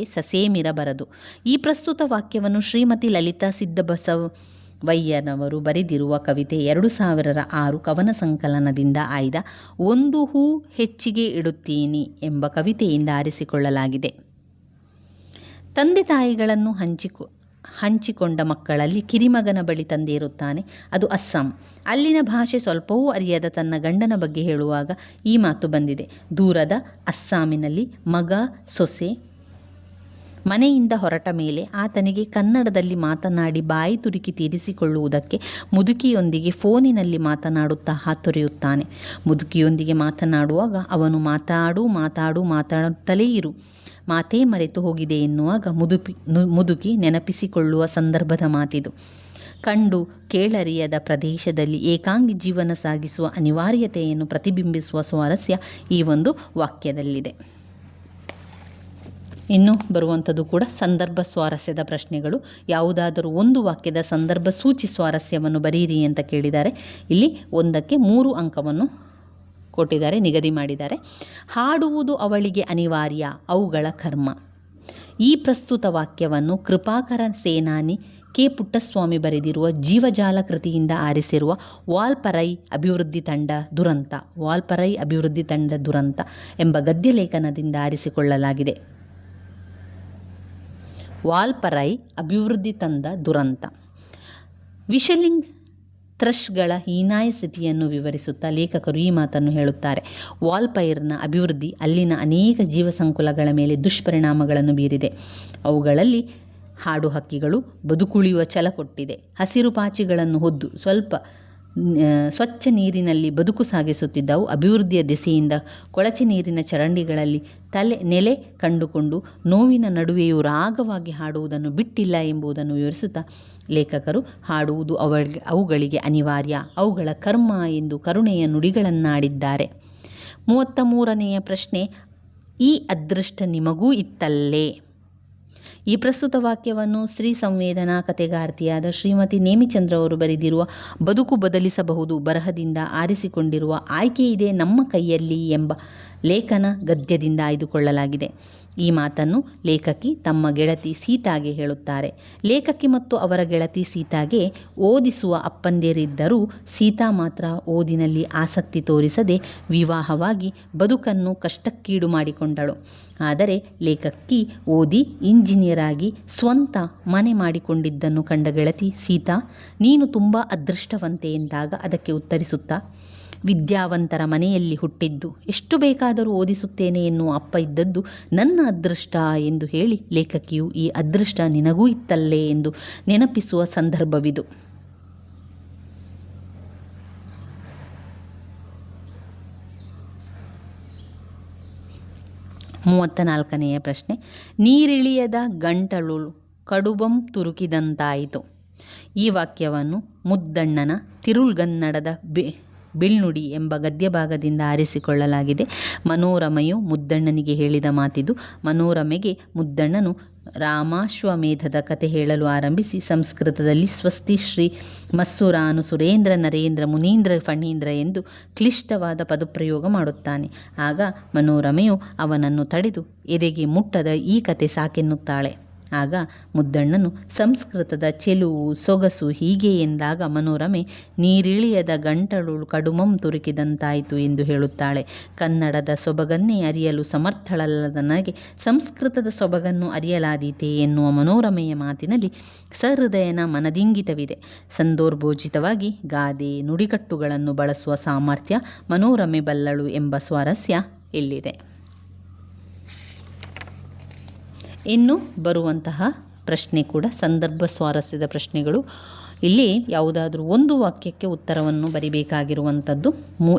A: ಸಸೇಮಿರಬರದು. ಈ ಪ್ರಸ್ತುತ ವಾಕ್ಯವನ್ನು ಶ್ರೀಮತಿ ಲಲಿತಾ ಸಿದ್ದಬಸವಯ್ಯನವರು ಬರೆದಿರುವ ಕವಿತೆ 2006 ಕವನ ಸಂಕಲನದಿಂದ ಆಯ್ದ ಒಂದು ಹೂ ಹೆಚ್ಚಿಗೆ ಇಡುತ್ತೀನಿ ಎಂಬ ಕವಿತೆಯಿಂದ ಆರಿಸಿಕೊಳ್ಳಲಾಗಿದೆ. ತಂದೆ ತಾಯಿಗಳನ್ನು ಹಂಚಿಕೊಂಡ ಮಕ್ಕಳಲ್ಲಿ ಕಿರಿಮಗನ ಬಳಿ ತಂದೆ ಇರುತ್ತಾನೆ. ಅದು ಅಸ್ಸಾಂ. ಅಲ್ಲಿನ ಭಾಷೆ ಸ್ವಲ್ಪವೂ ಅರಿಯದ ತನ್ನ ಗಂಡನ ಬಗ್ಗೆ ಹೇಳುವಾಗ ಈ ಮಾತು ಬಂದಿದೆ. ದೂರದ ಅಸ್ಸಾಮಿನಲ್ಲಿ ಮಗ ಸೊಸೆ ಮನೆಯಿಂದ ಹೊರಟ ಮೇಲೆ ಆತನಿಗೆ ಕನ್ನಡದಲ್ಲಿ ಮಾತನಾಡಿ ಬಾಯಿ ತುರುಕಿ ತೀರಿಸಿಕೊಳ್ಳುವುದಕ್ಕೆ ಮುದುಕಿಯೊಂದಿಗೆ ಫೋನಿನಲ್ಲಿ ಮಾತನಾಡುತ್ತಾ ಹಾತೊರೆಯುತ್ತಾನೆ. ಮುದುಕಿಯೊಂದಿಗೆ ಮಾತನಾಡುವಾಗ ಅವನು ಮಾತಾಡುತ್ತಲೇ ಇರು, ಮಾತೇ ಮರೆತು ಹೋಗಿದೆ ಎನ್ನುವಾಗ ಮುದುಕಿ ನೆನಪಿಸಿಕೊಳ್ಳುವ ಸಂದರ್ಭದ ಮಾತಿದು. ಕಂಡು ಕೇಳರಿಯದ ಪ್ರದೇಶದಲ್ಲಿ ಏಕಾಂಗಿ ಜೀವನ ಸಾಗಿಸುವ ಅನಿವಾರ್ಯತೆಯನ್ನು ಪ್ರತಿಬಿಂಬಿಸುವ ಸ್ವಾರಸ್ಯ ಈ ಒಂದು ವಾಕ್ಯದಲ್ಲಿದೆ. ಇನ್ನು ಬರುವಂಥದ್ದು ಕೂಡ ಸಂದರ್ಭ ಸ್ವಾರಸ್ಯದ ಪ್ರಶ್ನೆಗಳು. ಯಾವುದಾದರೂ ಒಂದು ವಾಕ್ಯದ ಸಂದರ್ಭ ಸೂಚಿ ಸ್ವಾರಸ್ಯವನ್ನು ಬರೀರಿ ಅಂತ ಕೇಳಿದ್ದಾರೆ. ಇಲ್ಲಿ 1ಕ್ಕೆ 3 ಅಂಕವನ್ನು ಕೊಟ್ಟಿದ್ದಾರೆ, ನಿಗದಿ ಮಾಡಿದ್ದಾರೆ. ಹಾಡುವುದು ಅವಳಿಗೆ ಅನಿವಾರ್ಯ, ಅವುಗಳ ಕರ್ಮ. ಈ ಪ್ರಸ್ತುತ ವಾಕ್ಯವನ್ನು ಕೃಪಾಕರ ಸೇನಾನಿ ಕೆ ಪುಟ್ಟಸ್ವಾಮಿ ಬರೆದಿರುವ ಜೀವಜಾಲ ಕೃತಿಯಿಂದ ಆರಿಸಿರುವ ವಾಲ್ಪರೈ ಅಭಿವೃದ್ಧಿ ತಂಡ ದುರಂತ ಎಂಬ ಗದ್ಯ ಲೇಖನದಿಂದ ಆರಿಸಿಕೊಳ್ಳಲಾಗಿದೆ. ವಾಲ್ಪರೈ ಅಭಿವೃದ್ಧಿ ತಂದ ದುರಂತ. ವಿಷಲಿಂಗ್ ಥ್ರಶ್ಗಳ ಹೀನಾಯ ಸ್ಥಿತಿಯನ್ನು ವಿವರಿಸುತ್ತಾ ಲೇಖಕರು ಈ ಮಾತನ್ನು ಹೇಳುತ್ತಾರೆ. ವಾಲ್ಪೈರ್ನ ಅಭಿವೃದ್ಧಿ ಅಲ್ಲಿನ ಅನೇಕ ಜೀವಸಂಕುಲಗಳ ಮೇಲೆ ದುಷ್ಪರಿಣಾಮಗಳನ್ನು ಬೀರಿದೆ. ಅವುಗಳಲ್ಲಿ ಹಾಡು ಹಕ್ಕಿಗಳು ಬದುಕುಳಿಯುವ ಛಲ ಕೊಟ್ಟಿದೆ. ಹಸಿರು ಪಾಚಿಗಳನ್ನು ಹೊದ್ದು ಸ್ವಚ್ಛ ನೀರಿನಲ್ಲಿ ಬದುಕು ಸಾಗಿಸುತ್ತಿದ್ದವು ಅಭಿವೃದ್ಧಿಯ ದೆಸೆಯಿಂದ ಕೊಳಚೆ ನೀರಿನ ಚರಂಡಿಗಳಲ್ಲಿ ನೆಲೆ ಕಂಡುಕೊಂಡು ನೋವಿನ ನಡುವೆಯೂ ರಾಗವಾಗಿ ಹಾಡುವುದನ್ನು ಬಿಟ್ಟಿಲ್ಲ ಎಂಬುದನ್ನು ವಿವರಿಸುತ್ತಾ ಲೇಖಕರು ಹಾಡುವುದು ಅವುಗಳಿಗೆ ಅನಿವಾರ್ಯ, ಅವುಗಳ ಕರ್ಮ ಎಂದು ಕರುಣೆಯ ನುಡಿಗಳನ್ನಾಡಿದ್ದಾರೆ. 33ನೆಯ ಪ್ರಶ್ನೆ, ಈ ಅದೃಷ್ಟ ನಿಮಗೂ ಇತ್ತಲ್ಲೇ? ಈ ಪ್ರಸ್ತುತ ವಾಕ್ಯವನ್ನು ಸ್ತ್ರೀ ಸಂವೇದನಾ ಕಥೆಗಾರ್ತಿಯಾದ ಶ್ರೀಮತಿ ನೇಮಿಚಂದ್ರ ಅವರು ಬರೆದಿರುವ ಬದುಕು ಬದಲಿಸಬಹುದು ಬರಹದಿಂದ ಆರಿಸಿಕೊಂಡಿರುವ ಆಯ್ಕೆ ಇದೆ ನಮ್ಮ ಕೈಯಲ್ಲಿ ಎಂಬ ಲೇಖನ ಗದ್ಯದಿಂದ ಆಯ್ದುಕೊಳ್ಳಲಾಗಿದೆ. ಈ ಮಾತನ್ನು ಲೇಖಕಿ ತಮ್ಮ ಗೆಳತಿ ಸೀತಾಗೆ ಹೇಳುತ್ತಾರೆ. ಲೇಖಕಿ ಮತ್ತು ಅವರ ಗೆಳತಿ ಸೀತಾಗೆ ಓದಿಸುವ ಅಪ್ಪಂದಿರಿದ್ದರೂ ಸೀತಾ ಮಾತ್ರ ಓದಿನಲ್ಲಿ ಆಸಕ್ತಿ ತೋರಿಸದೆ ವಿವಾಹವಾಗಿ ಬದುಕನ್ನು ಕಷ್ಟಕ್ಕೀಡು ಮಾಡಿಕೊಂಡಳು. ಆದರೆ ಲೇಖಕಿ ಓದಿ ಇಂಜಿನಿಯರ್ ಆಗಿ ಸ್ವಂತ ಮನೆ ಮಾಡಿಕೊಂಡಿದ್ದನ್ನು ಕಂಡ ಗೆಳತಿ ಸೀತಾ, ನೀನು ತುಂಬ ಅದೃಷ್ಟವಂತೆ ಎಂದಾಗ ಅದಕ್ಕೆ ಉತ್ತರಿಸುತ್ತಾ, ವಿದ್ಯಾವಂತರ ಮನೆಯಲ್ಲಿ ಹುಟ್ಟಿದ್ದು, ಎಷ್ಟು ಬೇಕಾದರೂ ಓದಿಸುತ್ತೇನೆ ಎನ್ನುವ ಅಪ್ಪ ಇದ್ದದ್ದು ನನ್ನ ಅದೃಷ್ಟ ಎಂದು ಹೇಳಿ ಲೇಖಕಿಯು ಈ ಅದೃಷ್ಟ ನಿನಗೂ ಇತ್ತಲ್ಲೇ ಎಂದು ನೆನಪಿಸುವ ಸಂದರ್ಭವಿದು. 34ನೆಯ ಪ್ರಶ್ನೆ, ನೀರಿಳಿಯದ ಗಂಟಲು ಕಡುಬಂ ತುರುಕಿದಂತಾಯಿತು. ಈ ವಾಕ್ಯವನ್ನು ಮುದ್ದಣ್ಣನ ತಿರುಳ್ಗನ್ನಡದ ಬಿಳ್ನುಡಿ ಎಂಬ ಗದ್ಯಭಾಗದಿಂದ ಆರಿಸಿಕೊಳ್ಳಲಾಗಿದೆ. ಮನೋರಮೆಯು ಮುದ್ದಣ್ಣನಿಗೆ ಹೇಳಿದ ಮಾತಿದು. ಮನೋರಮೆಗೆ ಮುದ್ದಣ್ಣನು ರಾಮಾಶ್ವಮೇಧದ ಕತೆ ಹೇಳಲು ಆರಂಭಿಸಿ ಸಂಸ್ಕೃತದಲ್ಲಿ ಸ್ವಸ್ತಿ ಶ್ರೀ ಮಸ್ಸುರಾನು ಸುರೇಂದ್ರ ನರೇಂದ್ರ ಮುನೀಂದ್ರ ಫಣೀಂದ್ರ ಎಂದು ಕ್ಲಿಷ್ಟವಾದ ಪದಪ್ರಯೋಗ ಮಾಡುತ್ತಾನೆ. ಆಗ ಮನೋರಮೆಯು ಅವನನ್ನು ತಡೆದು ಎದೆಗೆ ಮುಟ್ಟದ ಈ ಕತೆ ಸಾಕೆನ್ನುತ್ತಾಳೆ. ಆಗ ಮುದ್ದಣ್ಣನು ಸಂಸ್ಕೃತದ ಚೆಲುವು ಸೊಗಸು ಹೀಗೆ ಎಂದಾಗ ಮನೋರಮೆ ನೀರಿಳಿಯದ ಗಂಟಲು ಕಡುಮಂ ತುರುಕಿದಂತಾಯಿತು ಎಂದು ಹೇಳುತ್ತಾಳೆ. ಕನ್ನಡದ ಸೊಬಗನ್ನೇ ಅರಿಯಲು ಸಮರ್ಥಳಲ್ಲದ ನನಗೆ ಸಂಸ್ಕೃತದ ಸೊಬಗನ್ನು ಅರಿಯಲಾದೀತೆ ಎನ್ನುವ ಮನೋರಮೆಯ ಮಾತಿನಲ್ಲಿ ಸಹೃದಯನ ಮನದಿಂಗಿತವಿದೆ. ಸಂದರ್ಭೋಚಿತವಾಗಿ ಗಾದೆ ನುಡಿಕಟ್ಟುಗಳನ್ನು ಬಳಸುವ ಸಾಮರ್ಥ್ಯ ಮನೋರಮೆ ಬಲ್ಲಳು ಎಂಬ ಸ್ವಾರಸ್ಯ ಇಲ್ಲಿದೆ. ಇನ್ನು ಬರುವಂತಹ ಪ್ರಶ್ನೆ ಕೂಡ ಸಂದರ್ಭ ಸ್ವಾರಸ್ಯದ ಪ್ರಶ್ನೆಗಳು. ಇಲ್ಲಿ ಯಾವುದಾದ್ರೂ ಒಂದು ವಾಕ್ಯಕ್ಕೆ ಉತ್ತರವನ್ನು ಬರಿಬೇಕಾಗಿರುವಂಥದ್ದು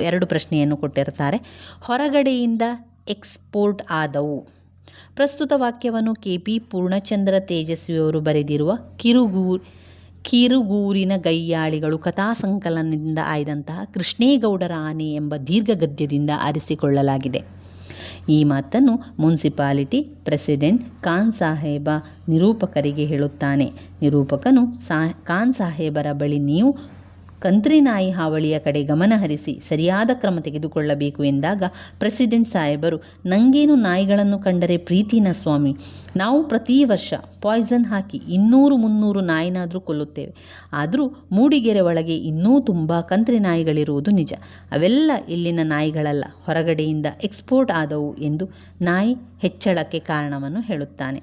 A: 2 ಪ್ರಶ್ನೆಯನ್ನು ಕೊಟ್ಟಿರ್ತಾರೆ. ಹೊರಗಡೆಯಿಂದ ಎಕ್ಸ್ಪೋರ್ಟ್ ಆದವು. ಪ್ರಸ್ತುತ ವಾಕ್ಯವನ್ನು KP ಪೂರ್ಣಚಂದ್ರ ತೇಜಸ್ವಿಯವರು ಬರೆದಿರುವ ಕಿರುಗೂರಿನ ಗಯ್ಯಾಳಿಗಳು ಕಥಾಸಂಕಲನದಿಂದ ಆಯ್ದಂತಹ ಕೃಷ್ಣೇಗೌಡರ ಆನೆ ಎಂಬ ದೀರ್ಘ ಗದ್ಯದಿಂದ ಆರಿಸಿಕೊಳ್ಳಲಾಗಿದೆ. ಈ ಮಾತನ್ನು ಮುನ್ಸಿಪಾಲಿಟಿ ಪ್ರೆಸಿಡೆಂಟ್ ಖಾನ್ ಸಾಹೇಬ ನಿರೂಪಕರಿಗೆ ಹೇಳುತ್ತಾನೆ. ನಿರೂಪಕನು ಖಾನ್ ಸಾಹೇಬರ ಬಳಿ ನೀವು ಕಂತ್ರಿನಾಯಿ ಹಾವಳಿಯ ಕಡೆ ಗಮನ ಹರಿಸಿ ಸರಿಯಾದ ಕ್ರಮ ತೆಗೆದುಕೊಳ್ಳಬೇಕು ಎಂದಾಗ ಪ್ರೆಸಿಡೆಂಟ್ ಸಾಹೇಬರು, ನನಗೇನು ನಾಯಿಗಳನ್ನು ಕಂಡರೆ ಪ್ರೀತಿನ ಸ್ವಾಮಿ, ನಾವು ಪ್ರತಿ ವರ್ಷ ಪಾಯ್ಸನ್ ಹಾಕಿ 200-300 ನಾಯಿನಾದರೂ ಕೊಲ್ಲುತ್ತೇವೆ. ಆದರೂ ಮೂಡಿಗೆರೆ ಒಳಗೆ ಇನ್ನೂ ತುಂಬ ಕಂತ್ರಿ ನಾಯಿಗಳಿರುವುದು ನಿಜ. ಅವೆಲ್ಲ ಇಲ್ಲಿನ ನಾಯಿಗಳಲ್ಲ, ಹೊರಗಡೆಯಿಂದ ಎಕ್ಸ್ಪೋರ್ಟ್ ಆದವು ಎಂದು ನಾಯಿ ಹೆಚ್ಚಳಕ್ಕೆ ಕಾರಣವನ್ನು ಹೇಳುತ್ತಾನೆ.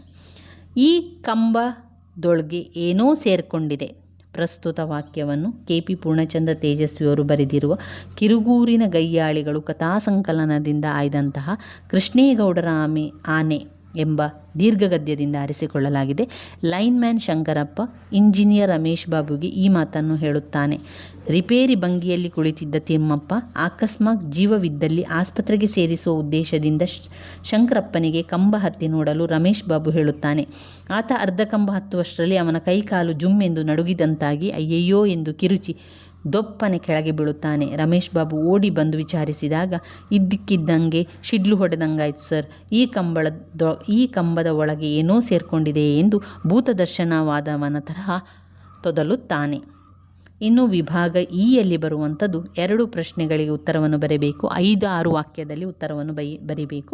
A: ಈ ಕಂಬದೊಳಗೆ ಏನೋ ಸೇರಿಕೊಂಡಿದೆ. ಪ್ರಸ್ತುತ ವಾಕ್ಯವನ್ನು KP ಪೂರ್ಣಚಂದ್ರ ತೇಜಸ್ವಿಯವರು ಬರೆದಿರುವ ಕಿರುಗೂರಿನ ಗಯ್ಯಾಳಿಗಳು ಕಥಾಸಂಕಲನದಿಂದ ಆಯ್ದಂತಹ ಕೃಷ್ಣೇಗೌಡರ ಆನೆ ಎಂಬ ದೀರ್ಘಗದ್ಯದಿಂದ ಆರಿಸಿಕೊಳ್ಳಲಾಗಿದೆ. ಲೈನ್ಮ್ಯಾನ್ ಶಂಕರಪ್ಪ ಇಂಜಿನಿಯರ್ ರಮೇಶ್ ಬಾಬುಗೆ ಈ ಮಾತನ್ನು ಹೇಳುತ್ತಾನೆ. ರಿಪೇರಿ ಭಂಗಿಯಲ್ಲಿ ಕುಳಿತಿದ್ದ ತಿಮ್ಮಪ್ಪ ಅಕಸ್ಮಾತ್ ಜೀವವಿದ್ದಲ್ಲಿ ಆಸ್ಪತ್ರೆಗೆ ಸೇರಿಸುವ ಉದ್ದೇಶದಿಂದ ಶಂಕರಪ್ಪನಿಗೆ ಕಂಬ ಹತ್ತಿ ನೋಡಲು ರಮೇಶ್ ಬಾಬು ಹೇಳುತ್ತಾನೆ. ಆತ ಅರ್ಧ ಕಂಬ ಹತ್ತುವಷ್ಟರಲ್ಲಿ ಅವನ ಕೈಕಾಲು ಜುಮ್ಮೆಂದು ನಡುಗಿದಂತಾಗಿ ಅಯ್ಯಯ್ಯೋ ಎಂದು ಕಿರುಚಿ ದೊಪ್ಪನೆ ಕೆಳಗೆ ಬೀಳುತ್ತಾನೆ. ರಮೇಶ್ ಬಾಬು ಓಡಿ ಬಂದು ವಿಚಾರಿಸಿದಾಗ ಇದ್ದಕ್ಕಿದ್ದಂಗೆ ಶಿಡ್ಲು ಹೊಡೆದಂಗಾಯ್ತು ಸರ್, ಈ ಕಂಬದ ಒಳಗೆ ಏನೋ ಸೇರಿಕೊಂಡಿದೆ ಎಂದು ಭೂತದರ್ಶನವಾದವನ ತರಹ ತೊದಲುತ್ತಾನೆ. ಇನ್ನು ವಿಭಾಗ ಯಲ್ಲಿ ಬರುವಂಥದ್ದು 2 ಪ್ರಶ್ನೆಗಳಿಗೆ ಉತ್ತರವನ್ನು ಬರೀಬೇಕು. 5-6 ವಾಕ್ಯದಲ್ಲಿ ಉತ್ತರವನ್ನು ಬರೀಬೇಕು.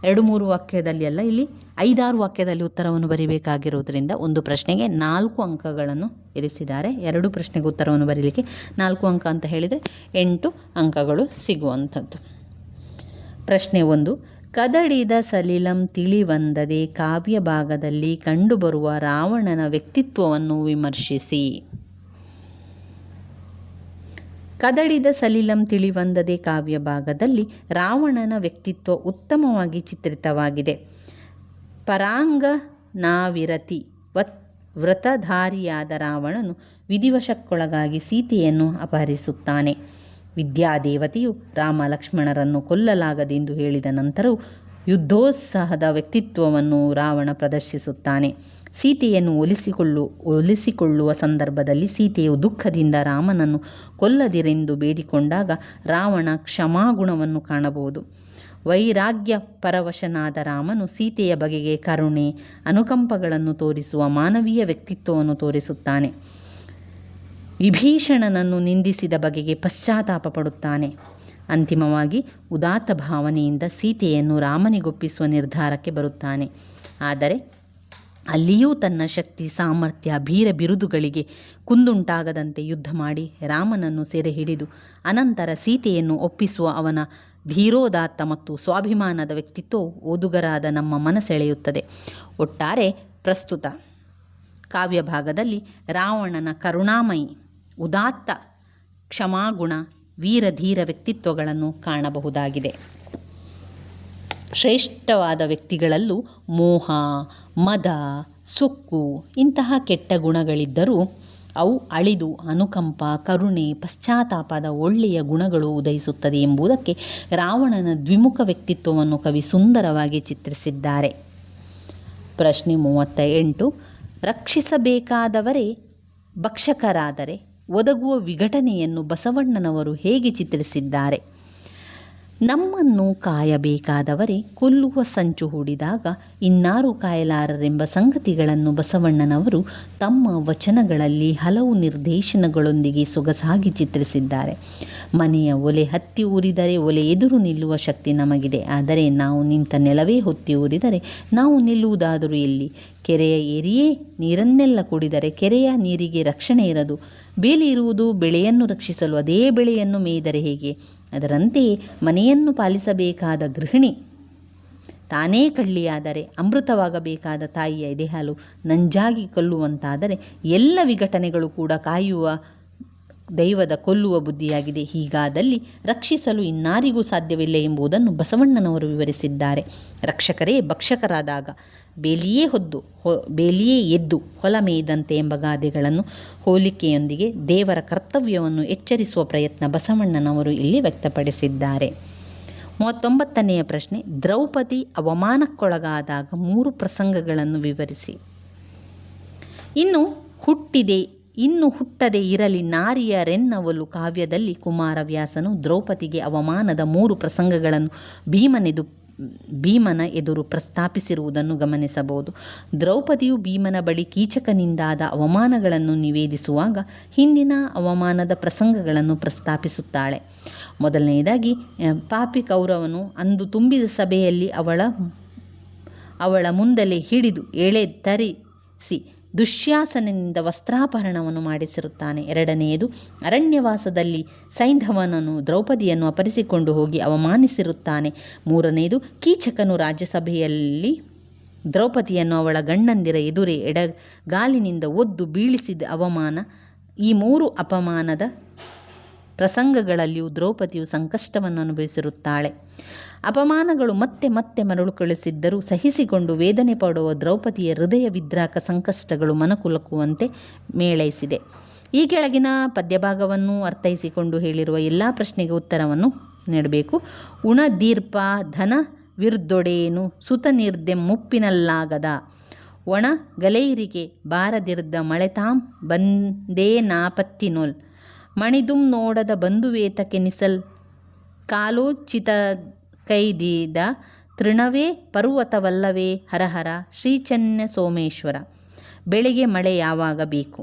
A: 2-3 ವಾಕ್ಯದಲ್ಲಿ ಅಲ್ಲ, ಇಲ್ಲಿ 5-6 ವಾಕ್ಯದಲ್ಲಿ ಉತ್ತರವನ್ನು ಬರೀಬೇಕಾಗಿರೋದ್ರಿಂದ ಒಂದು ಪ್ರಶ್ನೆಗೆ 4 ಅಂಕಗಳನ್ನು ಇರಿಸಿದ್ದಾರೆ. 2 ಪ್ರಶ್ನೆಗೆ ಉತ್ತರವನ್ನು ಬರೀಲಿಕ್ಕೆ 4 ಅಂಕ ಅಂತ ಹೇಳಿದರೆ 8 ಅಂಕಗಳು ಸಿಗುವಂಥದ್ದು. ಪ್ರಶ್ನೆ 1, ಕದಡಿದ ಸಲಿಲಂ ತಿಳಿವಂದದೆ ಕಾವ್ಯ ಭಾಗದಲ್ಲಿ ಕಂಡುಬರುವ ರಾವಣನ ವ್ಯಕ್ತಿತ್ವವನ್ನು ವಿಮರ್ಶಿಸಿ. ಕದಡಿದ ಸಲಿಲಂ ತಿಳಿವಂದದೆ ಕಾವ್ಯ ಭಾಗದಲ್ಲಿ ರಾವಣನ ವ್ಯಕ್ತಿತ್ವ ಉತ್ತಮವಾಗಿ ಚಿತ್ರಿತವಾಗಿದೆ. ಪರಾಂಗನಾವಿರತಿ ವ್ರತಧಾರಿಯಾದ ರಾವಣನು ವಿಧಿವಶಕ್ಕೊಳಗಾಗಿ ಸೀತೆಯನ್ನು ಅಪಹರಿಸುತ್ತಾನೆ. ವಿದ್ಯಾದೇವತೆಯು ರಾಮ ಲಕ್ಷ್ಮಣರನ್ನು ಕೊಲ್ಲಲಾಗದೆಂದು ಹೇಳಿದ ನಂತರವೂ ಯುದ್ಧೋತ್ಸಾಹದ ವ್ಯಕ್ತಿತ್ವವನ್ನು ರಾವಣ ಪ್ರದರ್ಶಿಸುತ್ತಾನೆ. ಸೀತೆಯನ್ನು ಒಲಿಸಿಕೊಳ್ಳುವ ಸಂದರ್ಭದಲ್ಲಿ ಸೀತೆಯು ದುಃಖದಿಂದ ರಾಮನನ್ನು ಕೊಲ್ಲದಿರೆಂದು ಬೇಡಿಕೊಂಡಾಗ ರಾವಣ ಕ್ಷಮಾಗುಣವನ್ನು ಕಾಣಬಹುದು. ವೈರಾಗ್ಯ ಪರವಶನಾದ ರಾಮನು ಸೀತೆಯ ಬಗೆಗೆ ಕರುಣೆ, ಅನುಕಂಪಗಳನ್ನು ತೋರಿಸುವ ಮಾನವೀಯ ವ್ಯಕ್ತಿತ್ವವನ್ನು ತೋರಿಸುತ್ತಾನೆ. ವಿಭೀಷಣನನ್ನು ನಿಂದಿಸಿದ ಬಗೆಗೆ ಪಶ್ಚಾತ್ತಾಪ ಪಡುತ್ತಾನೆ. ಅಂತಿಮವಾಗಿ ಉದಾತ್ತ ಭಾವನೆಯಿಂದ ಸೀತೆಯನ್ನು ರಾಮನಿಗೊಪ್ಪಿಸುವ ನಿರ್ಧಾರಕ್ಕೆ ಬರುತ್ತಾನೆ. ಆದರೆ ಅಲ್ಲಿಯೂ ತನ್ನ ಶಕ್ತಿ, ಸಾಮರ್ಥ್ಯ, ಬಿರುದುಗಳಿಗೆ ಕುಂದುಂಟಾಗದಂತೆ ಯುದ್ಧ ಮಾಡಿ ರಾಮನನ್ನು ಸೆರೆ ಹಿಡಿದು ಅನಂತರ ಸೀತೆಯನ್ನು ಒಪ್ಪಿಸುವ ಅವನ ಧೀರೋದಾತ್ತ ಮತ್ತು ಸ್ವಾಭಿಮಾನದ ವ್ಯಕ್ತಿತ್ವವು ಓದುಗರಾದ ನಮ್ಮ ಮನಸೆಳೆಯುತ್ತದೆ. ಒಟ್ಟಾರೆ ಪ್ರಸ್ತುತ ಕಾವ್ಯಭಾಗದಲ್ಲಿ ರಾವಣನ ಕರುಣಾಮಯಿ, ಉದಾತ್ತ, ಕ್ಷಮಾಗುಣ, ವೀರಧೀರ ವ್ಯಕ್ತಿತ್ವಗಳನ್ನು ಕಾಣಬಹುದಾಗಿದೆ. ಶ್ರೇಷ್ಠವಾದ ವ್ಯಕ್ತಿಗಳಲ್ಲೂ ಮೋಹ, ಮದ, ಸುಕ್ಕು ಇಂತಹ ಕೆಟ್ಟ ಗುಣಗಳಿದ್ದರೂ ಅವು ಅಳಿದು ಅನುಕಂಪ, ಕರುಣೆ, ಪಶ್ಚಾತ್ತಾಪದ ಒಳ್ಳೆಯ ಗುಣಗಳು ಉದಯಿಸುತ್ತದೆ ಎಂಬುದಕ್ಕೆ ರಾವಣನ ದ್ವಿಮುಖ ವ್ಯಕ್ತಿತ್ವವನ್ನು ಕವಿ ಸುಂದರವಾಗಿ ಚಿತ್ರಿಸಿದ್ದಾರೆ. ಪ್ರಶ್ನೆ 38. ರಕ್ಷಿಸಬೇಕಾದವರೇ ಭಕ್ಷಕರಾದರೆ ಒದಗುವ ವಿಘಟನೆಯನ್ನು ಬಸವಣ್ಣನವರು ಹೇಗೆ ಚಿತ್ರಿಸಿದ್ದಾರೆ? ನಮ್ಮನ್ನು ಕಾಯಬೇಕಾದವರೇ ಕೊಲ್ಲುವ ಸಂಚು ಹೂಡಿದಾಗ ಇನ್ನಾರು ಕಾಯಲಾರರೆಂಬ ಸಂಗತಿಗಳನ್ನು ಬಸವಣ್ಣನವರು ತಮ್ಮ ವಚನಗಳಲ್ಲಿ ಹಲವು ನಿರ್ದೇಶನಗಳೊಂದಿಗೆ ಸೊಗಸಾಗಿ ಚಿತ್ರಿಸಿದ್ದಾರೆ. ಮನೆಯ ಒಲೆ ಹತ್ತಿ ಉರಿದರೆ ಒಲೆ ಎದುರು ನಿಲ್ಲುವ ಶಕ್ತಿ ನಮಗಿದೆ. ಆದರೆ ನಾವು ನಿಂತ ನೆಲವೇ ಹೊತ್ತಿ ಉರಿದರೆ ನಾವು ನಿಲ್ಲುವುದಾದರೂ ಎಲ್ಲಿ? ಕೆರೆಯ ಏರಿಯೇ ನೀರನ್ನೆಲ್ಲ ಕುಡಿದರೆ ಕೆರೆಯ ನೀರಿಗೆ ರಕ್ಷಣೆ ಇರದು. ಬೇಲಿ ಇರುವುದು ಬೆಳೆಯನ್ನು ರಕ್ಷಿಸಲು, ಅದೇ ಬೆಳೆಯನ್ನು ಮೇಯ್ದರೆ ಹೇಗೆ? ಅದರಂತೆಯೇ ಮನೆಯನ್ನು ಪಾಲಿಸಬೇಕಾದ ಗೃಹಿಣಿ ತಾನೇ ಕಳ್ಳಿಯಾದರೆ, ಅಮೃತವಾಗಬೇಕಾದ ತಾಯಿಯ ಎದೆಹಾಲು ನಂಜಾಗಿ ಕೊಲ್ಲುವಂತಾದರೆ ಎಲ್ಲ ವಿಘಟನೆಗಳು ಕೂಡ ಕಾಯುವ ದೈವದ ಕೊಲ್ಲುವ ಬುದ್ಧಿಯಾಗಿದೆ. ಹೀಗಾದಲ್ಲಿ ರಕ್ಷಿಸಲು ಇನ್ನಾರಿಗೂ ಸಾಧ್ಯವಿಲ್ಲ ಎಂಬುದನ್ನು ಬಸವಣ್ಣನವರು ವಿವರಿಸಿದ್ದಾರೆ. ರಕ್ಷಕರೇ ಭಕ್ಷಕರಾದಾಗ ಬೇಲಿಯೇ ಎದ್ದು ಹೊಲ ಮೇಯ್ದಂತೆ ಎಂಬ ಗಾದೆಗಳನ್ನು ಹೋಲಿಕೆಯೊಂದಿಗೆ ದೇವರ ಕರ್ತವ್ಯವನ್ನು ಎಚ್ಚರಿಸುವ ಪ್ರಯತ್ನ ಬಸವಣ್ಣನವರು ಇಲ್ಲಿ ವ್ಯಕ್ತಪಡಿಸಿದ್ದಾರೆ. 39ನೆಯ ಪ್ರಶ್ನೆ, ದ್ರೌಪದಿ ಅವಮಾನಕ್ಕೊಳಗಾದಾಗ 3 ಪ್ರಸಂಗಗಳನ್ನು ವಿವರಿಸಿ. ಇನ್ನು ಹುಟ್ಟದೆ ಇರಲಿ ನಾರಿಯರೆನ್ನವಲು ಕಾವ್ಯದಲ್ಲಿ ಕುಮಾರವ್ಯಾಸನು ದ್ರೌಪದಿಗೆ ಅವಮಾನದ 3 ಪ್ರಸಂಗಗಳನ್ನು ಭೀಮನ ಎದುರು ಪ್ರಸ್ತಾಪಿಸಿರುವುದನ್ನು ಗಮನಿಸಬಹುದು. ದ್ರೌಪದಿಯು ಭೀಮನ ಬಳಿ ಕೀಚಕನಿಂದಾದ ಅವಮಾನಗಳನ್ನು ನಿವೇದಿಸುವಾಗ ಹಿಂದಿನ ಅವಮಾನದ ಪ್ರಸಂಗಗಳನ್ನು ಪ್ರಸ್ತಾಪಿಸುತ್ತಾಳೆ. ಮೊದಲನೆಯದಾಗಿ, ಪಾಪಿ ಕೌರವನು ಅಂದು ತುಂಬಿದ ಸಭೆಯಲ್ಲಿ ಅವಳ ಮುಂದಲೇ ಹಿಡಿದು ತರಿಸಿ ದುಶ್ಯಾಸನನಿಂದ ವಸ್ತ್ರಾಪಹರಣವನ್ನು ಮಾಡಿಸಿರುತ್ತಾನೆ. ಎರಡನೆಯದು, ಅರಣ್ಯವಾಸದಲ್ಲಿ ಸೈಂಧವನನು ದ್ರೌಪದಿಯನ್ನು ಅಪಹರಿಸಿಕೊಂಡು ಹೋಗಿ ಅವಮಾನಿಸಿರುತ್ತಾನೆ. ಮೂರನೆಯದು, ಕೀಚಕನು ರಾಜ್ಯಸಭೆಯಲ್ಲಿ ದ್ರೌಪದಿಯನ್ನು ಅವಳ ಗಂಡಂದಿರ ಎದುರೇ ಎಡಗಾಲಿನಿಂದ ಒದ್ದು ಬೀಳಿಸಿದ ಅವಮಾನ. ಈ 3 ಅಪಮಾನದ ಪ್ರಸಂಗಗಳಲ್ಲಿಯೂ ದ್ರೌಪದಿಯು ಸಂಕಷ್ಟವನ್ನು ಅನುಭವಿಸಿರುತ್ತಾಳೆ. ಅಪಮಾನಗಳು ಮತ್ತೆ ಮತ್ತೆ ಮರಳುಗೊಳಿಸಿದ್ದರೂ ಸಹಿಸಿಕೊಂಡು ವೇದನೆ ಪಡುವ ದ್ರೌಪದಿಯ ಹೃದಯ ವಿದ್ರಾಕ ಸಂಕಷ್ಟಗಳು ಮನಕುಲುಕುವಂತೆ ಮೇಳೈಸಿದೆ. ಈ ಕೆಳಗಿನ ಪದ್ಯಭಾಗವನ್ನು ಅರ್ಥೈಸಿಕೊಂಡು ಹೇಳಿರುವ ಎಲ್ಲ ಪ್ರಶ್ನೆಗೆ ಉತ್ತರವನ್ನು ನೀಡಬೇಕು. ಉಣದೀರ್ಪ ಧನ ವಿರ್ದೊಡೇನು ಸುತನಿರ್ದೆಂ ಮುಪ್ಪಿನಲ್ಲಾಗದ ಒಣ ಗಲೈರಿಗೆ ಬಾರದಿರ್ದ ಮಳೆತಾಂ ಬಂದೇನಾಪತ್ತಿನೊಲ್ ಮಣಿದುಂ ನೋಡದ ಬಂಧುವೇತಕ್ಕೆ ನಿಸಲ್ ಕಾಲೋಚಿತ ಕೈದಿದ ತೃಣವೇ ಪರ್ವತವಲ್ಲವೇ ಹರಹರ ಶ್ರೀಚನ್ಯ ಸೋಮೇಶ್ವರ. ಬೆಳೆಗೆ ಮಳೆ ಯಾವಾಗ ಬೇಕು?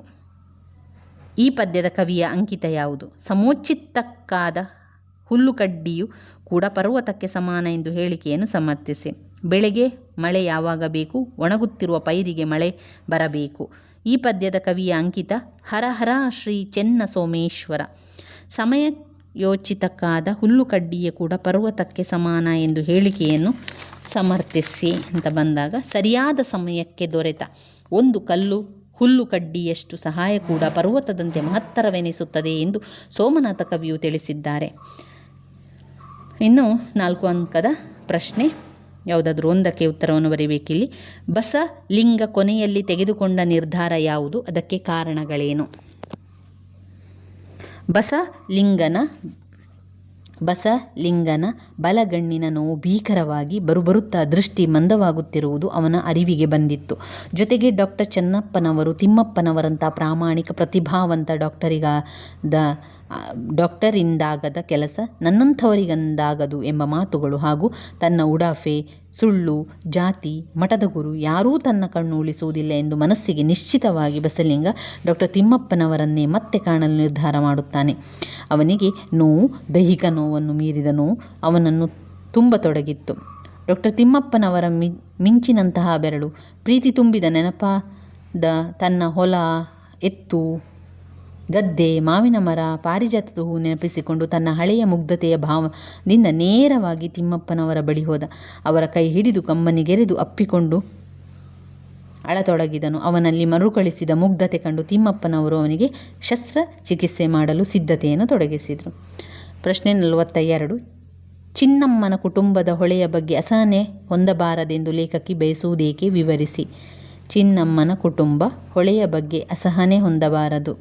A: ಈ ಪದ್ಯದ ಕವಿಯ ಅಂಕಿತ ಯಾವುದು? ಸಮೋಚಿತಕ್ಕಾದ ಹುಲ್ಲುಕಡ್ಡಿಯು ಕೂಡ ಪರ್ವತಕ್ಕೆ ಸಮಾನ ಎಂದು ಹೇಳಿಕೆಯನ್ನು ಸಮರ್ಥಿಸಿ. ಬೆಳೆಗೆ ಮಳೆ ಯಾವಾಗ ಬೇಕು? ಒಣಗುತ್ತಿರುವ ಪೈರಿಗೆ ಮಳೆ ಬರಬೇಕು. ಈ ಪದ್ಯದ ಕವಿಯ ಅಂಕಿತ ಹರಹರ ಶ್ರೀ ಚೆನ್ನ ಸೋಮೇಶ್ವರ. ಯೋಚಿತಕ್ಕಾದ ಹುಲ್ಲುಕಡ್ಡಿಯೇ ಕೂಡ ಪರ್ವತಕ್ಕೆ ಸಮಾನ ಎಂದು ಹೇಳಿಕೆಯನ್ನು ಸಮರ್ಥಿಸಿ ಅಂತ ಬಂದಾಗ, ಸರಿಯಾದ ಸಮಯಕ್ಕೆ ದೊರೆತ ಒಂದು ಕಲ್ಲು ಹುಲ್ಲುಕಡ್ಡಿಯಷ್ಟು ಸಹಾಯ ಕೂಡ ಪರ್ವತದಂತೆ ಮಹತ್ತರವೆನಿಸುತ್ತದೆ ಎಂದು ಸೋಮನಾಥ ಕವಿಯು ತಿಳಿಸಿದ್ದಾರೆ. ಇನ್ನು 4 ಅಂಕದ ಪ್ರಶ್ನೆ, ಯಾವುದಾದ್ರೂ ಒಂದಕ್ಕೆ ಉತ್ತರವನ್ನು ಬರೀಬೇಕಿಲ್ಲಿ. ಬಸಲಿಂಗ ಕೊನೆಯಲ್ಲಿ ತೆಗೆದುಕೊಂಡ ನಿರ್ಧಾರ ಯಾವುದು? ಅದಕ್ಕೆ ಕಾರಣಗಳೇನು? ಬಸಲಿಂಗನ ಬಲಗಣ್ಣಿನ ನೋವು ಭೀಕರವಾಗಿ ಬರುತ್ತಾ ದೃಷ್ಟಿ ಮಂದವಾಗುತ್ತಿರುವುದು ಅವನ ಅರಿವಿಗೆ ಬಂದಿತ್ತು. ಜೊತೆಗೆ ಡಾಕ್ಟರ್ ಚೆನ್ನಪ್ಪನವರು ತಿಮ್ಮಪ್ಪನವರಂಥ ಪ್ರಾಮಾಣಿಕ ಪ್ರತಿಭಾವಂತ ಡಾಕ್ಟರಿಂದಾಗದ ಕೆಲಸ ನನ್ನಂಥವರಿಗಂದಾಗದು ಎಂಬ ಮಾತುಗಳು ಹಾಗೂ ತನ್ನ ಉಡಾಫೆ, ಸುಳ್ಳು, ಜಾತಿ, ಮಠದ ಗುರು ಯಾರೂ ತನ್ನ ಕಣ್ಣು ಉಳಿಸುವುದಿಲ್ಲ ಎಂದು ಮನಸ್ಸಿಗೆ ನಿಶ್ಚಿತವಾಗಿ ಬಸಲಿಂಗ ಡಾಕ್ಟರ್ ತಿಮ್ಮಪ್ಪನವರನ್ನೇ ಮತ್ತೆ ಕಾಣಲು ನಿರ್ಧಾರ ಮಾಡುತ್ತಾನೆ. ಅವನಿಗೆ ನೋವು, ದೈಹಿಕ ನೋವನ್ನು ಮೀರಿದ ನೋವು ಅವನನ್ನು ತುಂಬತೊಡಗಿತ್ತು. ಡಾಕ್ಟರ್ ತಿಮ್ಮಪ್ಪನವರ ಮಿಂಚಿನಂತಹ ಬೆರಳು, ಪ್ರೀತಿ ತುಂಬಿದ ನೆನಪಾದ ತನ್ನ ಹೊಲ, ಎತ್ತು, ಗದ್ದೆ, ಮಾವಿನ ಮರ, ಪಾರಿಜಾತದ ಹೂ ನೆನಪಿಸಿಕೊಂಡು ತನ್ನ ಹಳೆಯ ಮುಗ್ಧತೆಯ ಭಾವದಿಂದ ನೇರವಾಗಿ ತಿಮ್ಮಪ್ಪನವರ ಬಳಿ ಹೋದ. ಅವರ ಕೈ ಹಿಡಿದು ಕಮ್ಮನಿಗೆರೆದು ಅಪ್ಪಿಕೊಂಡು ಅಳತೊಡಗಿದನು. ಅವನಲ್ಲಿ ಮರುಕಳಿಸಿದ ಮುಗ್ಧತೆ ಕಂಡು ತಿಮ್ಮಪ್ಪನವರು ಅವನಿಗೆ ಶಸ್ತ್ರಚಿಕಿತ್ಸೆ ಮಾಡಲು ಸಿದ್ಧತೆಯನ್ನು ತೊಡಗಿಸಿದರು. ಪ್ರಶ್ನೆ 42. ಚಿನ್ನಮ್ಮನ ಕುಟುಂಬದ ಹೊಳೆಯ ಬಗ್ಗೆ ಅಸಹನೆ ಹೊಂದಬಾರದೆಂದು ಲೇಖಕಿ ಬಯಸುವುದೇಕೆ? ವಿವರಿಸಿ. ಚಿನ್ನಮ್ಮನ ಕುಟುಂಬ ಹೊಳೆಯ ಬಗ್ಗೆ ಅಸಹನೆ ಹೊಂದಬಾರದು.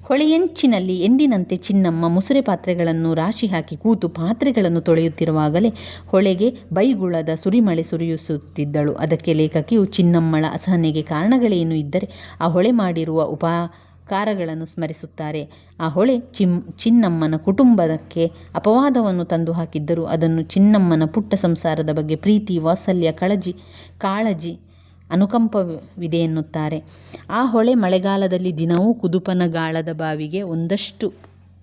A: ಹೊಳೆಯಂಚಿನಲ್ಲಿ ಎಂದಿನಂತೆ ಚಿನ್ನಮ್ಮ ಮುಸುರೆ ಪಾತ್ರೆಗಳನ್ನು ರಾಶಿ ಹಾಕಿ ಕೂತು ಪಾತ್ರೆಗಳನ್ನು ತೊಳೆಯುತ್ತಿರುವಾಗಲೇ ಹೊಳೆಗೆ ಬೈಗುಳದ ಸುರಿಮಳೆ ಸುರಿಸುತ್ತಿದ್ದಳು. ಅದಕ್ಕೆ ಲೇಖಕಿಯು ಚಿನ್ನಮ್ಮಳ ಅಸಹನೆಗೆ ಕಾರಣಗಳೇನು ಇದ್ದರೆ ಆ ಹೊಳೆ ಮಾಡಿರುವ ಉಪಕಾರಗಳನ್ನು ಸ್ಮರಿಸುತ್ತಾರೆ. ಆ ಹೊಳೆ ಚಿನ್ನಮ್ಮನ ಕುಟುಂಬಕ್ಕೆ ಅಪವಾದವನ್ನು ತಂದು ಹಾಕಿದ್ದರೂ ಅದನ್ನು ಚಿನ್ನಮ್ಮನ ಪುಟ್ಟ ಸಂಸಾರದ ಬಗ್ಗೆ ಪ್ರೀತಿ, ವಾತ್ಸಲ್ಯ, ಕಾಳಜಿ, ಅನುಕಂಪವಿದೆ ಎನ್ನುತ್ತಾರೆ. ಆ ಹೊಳೆ ಮಳೆಗಾಲದಲ್ಲಿ ದಿನವೂ ಕುದುಪನಗಾಳದ ಬಾವಿಗೆ ಒಂದಷ್ಟು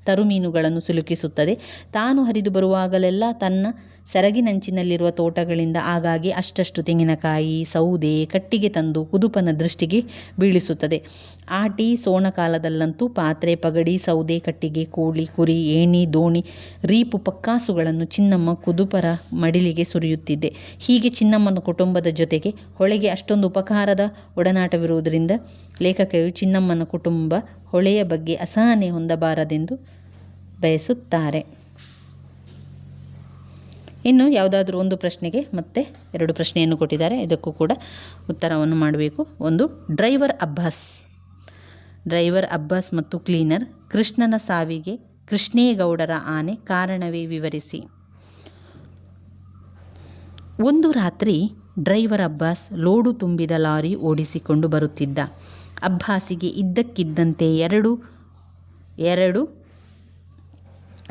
A: ತರುಮೀನುಗಳನ್ನು ಸಿಲುಕಿಸುತ್ತದೆ. ತಾನು ಹರಿದು ಬರುವಾಗಲೆಲ್ಲ ತನ್ನ ಸೆರಗಿನಂಚಿನಲ್ಲಿರುವ ತೋಟಗಳಿಂದ ಆಗಾಗ್ಗೆ ಅಷ್ಟಷ್ಟು ತೆಂಗಿನಕಾಯಿ, ಸೌದೆ, ಕಟ್ಟಿಗೆ ತಂದು ಕುದುಪನ ದೃಷ್ಟಿಗೆ ಬೀಳಿಸುತ್ತದೆ. ಆಟಿ, ಸೋಣಕಾಲದಲ್ಲಂತೂ ಪಾತ್ರೆ, ಪಗಡಿ, ಸೌದೆ, ಕಟ್ಟಿಗೆ, ಕೋಳಿ, ಕುರಿ, ಏಣಿ, ದೋಣಿ, ರೀಪು, ಪಕ್ಕಾಸುಗಳನ್ನು ಚಿನ್ನಮ್ಮ ಕುದುಪರ ಮಡಿಲಿಗೆ ಸುರಿಯುತ್ತಿದ್ದೆ. ಹೀಗೆ ಚಿನ್ನಮ್ಮನ ಕುಟುಂಬದ ಜೊತೆಗೆ ಹೊಳೆಗೆ ಅಷ್ಟೊಂದು ಉಪಕಾರದ ಒಡನಾಟವಿರುವುದರಿಂದ ಲೇಖಕಿಯು ಚಿನ್ನಮ್ಮನ ಕುಟುಂಬ ಹೊಳೆಯ ಬಗ್ಗೆ ಅಸಹನೆ ಹೊಂದಬಾರದೆಂದು ಬಯಸುತ್ತಾರೆ. ಇನ್ನು ಯಾವುದಾದ್ರೂ ಒಂದು ಪ್ರಶ್ನೆಗೆ ಮತ್ತೆ 2 ಪ್ರಶ್ನೆಯನ್ನು ಕೊಟ್ಟಿದ್ದಾರೆ. ಇದಕ್ಕೂ ಕೂಡ ಉತ್ತರವನ್ನು ಮಾಡಬೇಕು. ಒಂದು, ಡ್ರೈವರ್ ಅಬ್ಬಾಸ್ ಮತ್ತು ಕ್ಲೀನರ್ ಕೃಷ್ಣನ ಸಾವಿಗೆ ಕೃಷ್ಣೇಗೌಡರ ಆನೆ ಕಾರಣವೇ? ವಿವರಿಸಿ. ಒಂದು ರಾತ್ರಿ ಡ್ರೈವರ್ ಅಬ್ಬಾಸ್ ಲೋಡು ತುಂಬಿದ ಲಾರಿ ಓಡಿಸಿಕೊಂಡು ಬರುತ್ತಿದ್ದ. ಅಬ್ಬಾಸಿಗೆ ಇದ್ದಕ್ಕಿದ್ದಂತೆ ಎರಡು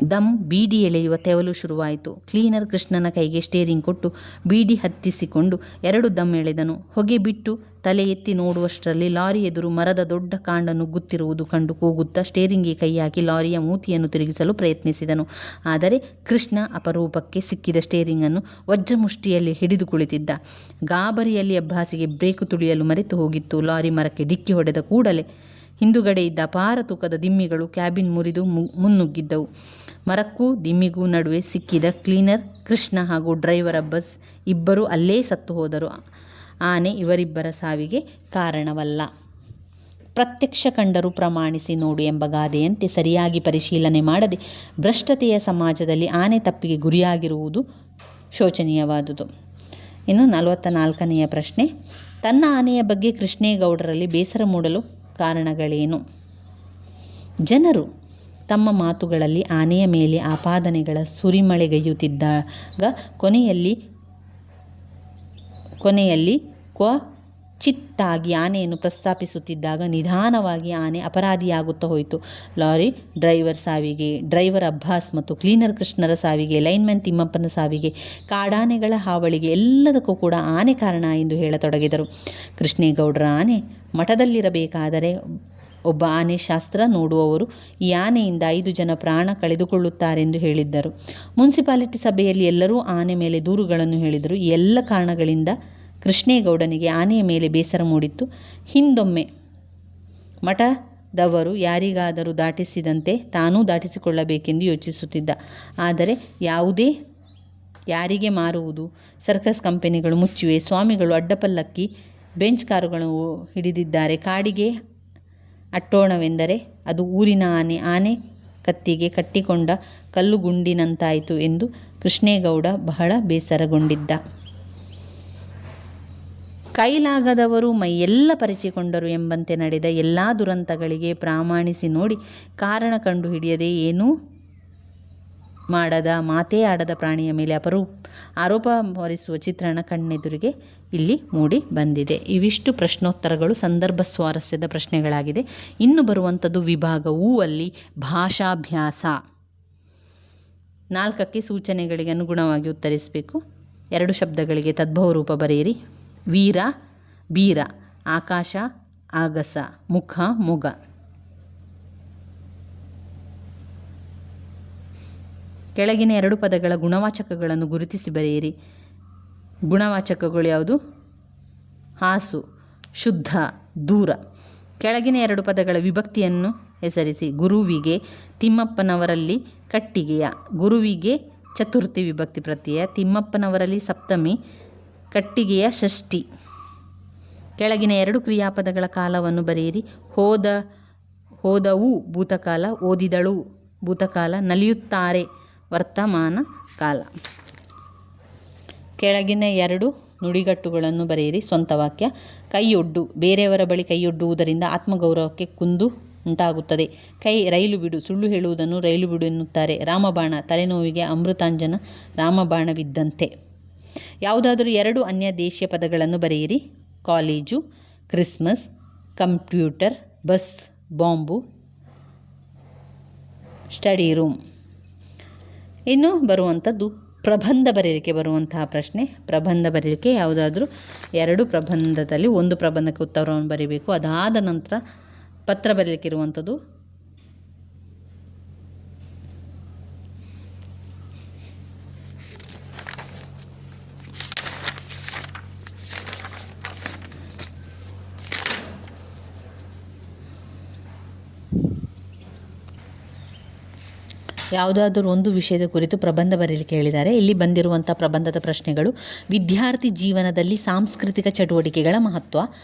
A: ದಮ್ ಬೀಡಿ ಎಳೆಯುವ ತೆವಲು ಶುರುವಾಯಿತು. ಕ್ಲೀನರ್ ಕೃಷ್ಣನ ಕೈಗೆ ಸ್ಟೇರಿಂಗ್ ಕೊಟ್ಟು ಬೀಡಿ ಹತ್ತಿಸಿಕೊಂಡು 2 ದಮ್ ಎಳೆದನು. ಹೊಗೆ ಬಿಟ್ಟು ತಲೆ ಎತ್ತಿ ನೋಡುವಷ್ಟರಲ್ಲಿ ಲಾರಿ ಎದುರು ಮರದ ದೊಡ್ಡ ಕಾಂಡ ನುಗ್ಗುತ್ತಿರುವುದು ಕಂಡು ಕೂಗುತ್ತಾ ಸ್ಟೇರಿಂಗ್ಗೆ ಕೈ ಹಾಕಿ ಲಾರಿಯ ಮೂತಿಯನ್ನು ತಿರುಗಿಸಲು ಪ್ರಯತ್ನಿಸಿದನು. ಆದರೆ ಕೃಷ್ಣ ಅಪರೂಪಕ್ಕೆ ಸಿಕ್ಕಿದ ಸ್ಟೇರಿಂಗನ್ನು ವಜ್ರಮುಷ್ಟಿಯಲ್ಲಿ ಹಿಡಿದು ಕುಳಿತಿದ್ದ. ಗಾಬರಿಯಲ್ಲಿ ಅಬ್ಬಾಸಿಗೆ ಬ್ರೇಕು ತುಳಿಯಲು ಮರೆತು ಹೋಗಿತ್ತು. ಲಾರಿ ಮರಕ್ಕೆ ಡಿಕ್ಕಿ ಹೊಡೆದ ಕೂಡಲೇ ಹಿಂದುಗಡೆ ಇದ್ದ ಅಪಾರ ತೂಕದ ದಿಮ್ಮಿಗಳು ಕ್ಯಾಬಿನ್ ಮುರಿದು ಮುನ್ನುಗ್ಗಿದ್ದವು. ಮರಕ್ಕೂ ದಿಮ್ಮಿಗೂ ನಡುವೆ ಸಿಕ್ಕಿದ ಕ್ಲೀನರ್ ಕೃಷ್ಣ ಹಾಗೂ ಡ್ರೈವರ್ ಅಬ್ಬಾಸ್ ಇಬ್ಬರೂ ಅಲ್ಲೇ ಸತ್ತು ಹೋದರು. ಆನೆ ಇವರಿಬ್ಬರ ಸಾವಿಗೆ ಕಾರಣವಲ್ಲ. ಪ್ರತ್ಯಕ್ಷ ಕಂಡರೂ ಪ್ರಮಾಣಿಸಿ ನೋಡು ಎಂಬ ಗಾದೆಯಂತೆ ಸರಿಯಾಗಿ ಪರಿಶೀಲನೆ ಮಾಡದೆ ಭ್ರಷ್ಟತೆಯ ಸಮಾಜದಲ್ಲಿ ಆನೆ ತಪ್ಪಿಗೆ ಗುರಿಯಾಗಿರುವುದು ಶೋಚನೀಯವಾದುದು. ಇನ್ನು 44ನೆಯ ಪ್ರಶ್ನೆ, ತನ್ನ ಆನೆಯ ಬಗ್ಗೆ ಕೃಷ್ಣೇಗೌಡರಲ್ಲಿ ಬೇಸರ ಮೂಡಲು ಕಾರಣಗಳೇನು? ಜನರು ತಮ್ಮ ಮಾತುಗಳಲ್ಲಿ ಆನೆಯ ಮೇಲೆ ಆಪಾದನೆಗಳ ಸುರಿಮಳೆಗೈಯುತ್ತಿದ್ದಾಗ ಕೊನೆಯಲ್ಲಿ ಕ್ವಚಿತ್ತಾಗಿ ಆನೆಯನ್ನು ಪ್ರಸ್ತಾಪಿಸುತ್ತಿದ್ದಾಗ ನಿಧಾನವಾಗಿ ಆನೆ ಅಪರಾಧಿಯಾಗುತ್ತಾ ಹೋಯಿತು. ಲಾರಿ ಡ್ರೈವರ್ ಸಾವಿಗೆ, ಡ್ರೈವರ್ ಅಬ್ಬಾಸ್ ಮತ್ತು ಕ್ಲೀನರ್ ಕೃಷ್ಣರ ಸಾವಿಗೆ, ಲೈನ್ಮನ್ ತಿಮ್ಮಪ್ಪನ ಸಾವಿಗೆ, ಕಾಡಾನೆಗಳ ಹಾವಳಿಗೆ ಎಲ್ಲದಕ್ಕೂ ಕೂಡ ಆನೆ ಕಾರಣ ಎಂದು ಹೇಳತೊಡಗಿದರು. ಕೃಷ್ಣೇಗೌಡರ ಆನೆ ಮಠದಲ್ಲಿರಬೇಕಾದರೆ ಒಬ್ಬ ಆನೆ ಶಾಸ್ತ್ರ ನೋಡುವವರು ಈ ಆನೆಯಿಂದ 5 ಜನ ಪ್ರಾಣ ಕಳೆದುಕೊಳ್ಳುತ್ತಾರೆಂದು ಹೇಳಿದ್ದರು. ಮುನ್ಸಿಪಾಲಿಟಿ ಸಭೆಯಲ್ಲಿ ಎಲ್ಲರೂ ಆನೆ ಮೇಲೆ ದೂರುಗಳನ್ನು ಹೇಳಿದರು. ಈ ಎಲ್ಲ ಕಾರಣಗಳಿಂದ ಕೃಷ್ಣೇಗೌಡನಿಗೆ ಆನೆಯ ಮೇಲೆ ಬೇಸರ ಮೂಡಿತ್ತು. ಹಿಂದೊಮ್ಮೆ ದವರು ಯಾರಿಗಾದರೂ ದಾಟಿಸಿದಂತೆ ತಾನೂ ದಾಟಿಸಿಕೊಳ್ಳಬೇಕೆಂದು ಯೋಚಿಸುತ್ತಿದ್ದ. ಆದರೆ ಯಾರಿಗೆ ಮಾರುವುದು? ಸರ್ಕಸ್ ಕಂಪನಿಗಳು ಮುಚ್ಚಿವೆ. ಸ್ವಾಮಿಗಳು ಅಡ್ಡಪಲ್ಲಕ್ಕಿ ಬೆಂಚ್ ಕಾರುಗಳು ಹಿಡಿದಿದ್ದಾರೆ. ಕಾಡಿಗೆ ಅಟ್ಟೋಣವೆಂದರೆ ಅದು ಊರಿನ ಆನೆ ಕತ್ತಿಗೆ ಕಟ್ಟಿಕೊಂಡ ಕಲ್ಲುಗುಂಡಿನಂತಾಯಿತು ಎಂದು ಕೃಷ್ಣೇಗೌಡ ಬಹಳ ಬೇಸರಗೊಂಡಿದ್ದ. ಕೈಲಾಗದವರು ಮೈಯೆಲ್ಲ ಪರಿಚಿಕೊಂಡರು ಎಂಬಂತೆ ನಡೆದ ಎಲ್ಲ ದುರಂತಗಳಿಗೆ ಪ್ರಾಮಾಣಿಸಿ ನೋಡಿ ಕಾರಣ ಕಂಡು ಹಿಡಿಯದೆ ಏನೂ ಮಾಡದ ಮಾತೇ ಆಡದ ಪ್ರಾಣಿಯ ಮೇಲೆ ಆರೋಪ ಹೊರಿಸುವ ಚಿತ್ರಣ ಕಣ್ಣೆದುರಿಗೆ ಇಲ್ಲಿ ಮೂಡಿ ಬಂದಿದೆ. ಇವಿಷ್ಟು ಪ್ರಶ್ನೋತ್ತರಗಳು ಸಂದರ್ಭ ಸ್ವಾರಸ್ಯದ ಪ್ರಶ್ನೆಗಳಾಗಿದೆ. ಇನ್ನು ಬರುವಂಥದ್ದು ವಿಭಾಗ ಅಲ್ಲಿ ಭಾಷಾಭ್ಯಾಸ. 4ಕ್ಕೆ ಸೂಚನೆಗಳಿಗೆ ಅನುಗುಣವಾಗಿ ಉತ್ತರಿಸಬೇಕು. 2 ಶಬ್ದಗಳಿಗೆ ತದ್ಭವ ರೂಪ ಬರೆಯಿರಿ. ವೀರ ಬೀರ, ಆಕಾಶ ಆಗಸ, ಮುಖ ಮೊಗ. ಕೆಳಗಿನ 2 ಪದಗಳ ಗುಣವಾಚಕಗಳನ್ನು ಗುರುತಿಸಿ ಬರೆಯಿರಿ. ಗುಣವಾಚಕಗಳು ಯಾವುದು? ಹಾಸು, ಶುದ್ಧ, ದೂರ. ಕೆಳಗಿನ 2 ಪದಗಳ ವಿಭಕ್ತಿಯನ್ನು ಹೆಸರಿಸಿ. ಗುರುವಿಗೆ ತಿಮ್ಮಪ್ಪನವರಲ್ಲಿ ಕಟ್ಟಿಗೆಯ. ಗುರುವಿಗೆ ಚತುರ್ಥಿ ವಿಭಕ್ತಿ ಪ್ರತ್ಯಯ, ತಿಮ್ಮಪ್ಪನವರಲ್ಲಿ ಸಪ್ತಮಿ, ಕಟ್ಟಿಗೆಯ ಷಷ್ಠಿ. ಕೆಳಗಿನ 2 ಕ್ರಿಯಾಪದಗಳ ಕಾಲವನ್ನು ಬರೆಯಿರಿ. ಹೋದವು ಭೂತಕಾಲ, ಓದಿದಳು ಭೂತಕಾಲ, ನಲಿಯುತ್ತಾರೆ ವರ್ತಮಾನ ಕಾಲ. ಕೆಳಗಿನ 2 ನುಡಿಗಟ್ಟುಗಳನ್ನು ಬರೆಯಿರಿ. ಸ್ವಂತ ವಾಕ್ಯ. ಕೈಯೊಡ್ಡು, ಬೇರೆಯವರ ಬಳಿ ಕೈಯೊಡ್ಡುವುದರಿಂದ ಆತ್ಮಗೌರವಕ್ಕೆ ಕುಂದು ಉಂಟಾಗುತ್ತದೆ. ರೈಲು ಬಿಡು, ಸುಳ್ಳು ಹೇಳುವುದನ್ನು ರೈಲು ಬಿಡು ಎನ್ನುತ್ತಾರೆ. ರಾಮಬಾಣ, ತಲೆನೋವಿಗೆ ಅಮೃತಾಂಜನ ರಾಮಬಾಣವಿದ್ದಂತೆ. ಯಾವುದಾದರೂ 2 ಅನ್ಯ ದೇಶೀಯ ಪದಗಳನ್ನು ಬರೆಯಿರಿ. College, Christmas, computer, bus, bomb, study room. ಇನ್ನು ಬರುವಂಥದ್ದು ಪ್ರಬಂಧ ಬರೆಯಲಿಕ್ಕೆ ಬರುವಂತಹ ಪ್ರಶ್ನೆ. ಪ್ರಬಂಧ ಬರೆಯಲಿಕ್ಕೆ ಯಾವುದಾದ್ರೂ 2 ಪ್ರಬಂಧದಲ್ಲಿ 1 ಪ್ರಬಂಧಕ್ಕೆ ಉತ್ತರವನ್ನು ಬರೀಬೇಕು. ಅದಾದ ನಂತರ ಪತ್ರ ಬರೆಯಲಿಕ್ಕೆ ಇರುವಂಥದ್ದು. ಯಾವುದಾದರೂ ಒಂದು ವಿಷಯದ ಕುರಿತು ಪ್ರಬಂಧ ಬರೆಯಲಿಕ್ಕೆ ಹೇಳಿದ್ದಾರೆ. ಇಲ್ಲಿ ಬಂದಿರುವಂಥ ಪ್ರಬಂಧದ ಪ್ರಶ್ನೆಗಳು: ವಿದ್ಯಾರ್ಥಿ ಜೀವನದಲ್ಲಿ ಸಾಂಸ್ಕೃತಿಕ ಚಟುವಟಿಕೆಗಳ ಮಹತ್ವ.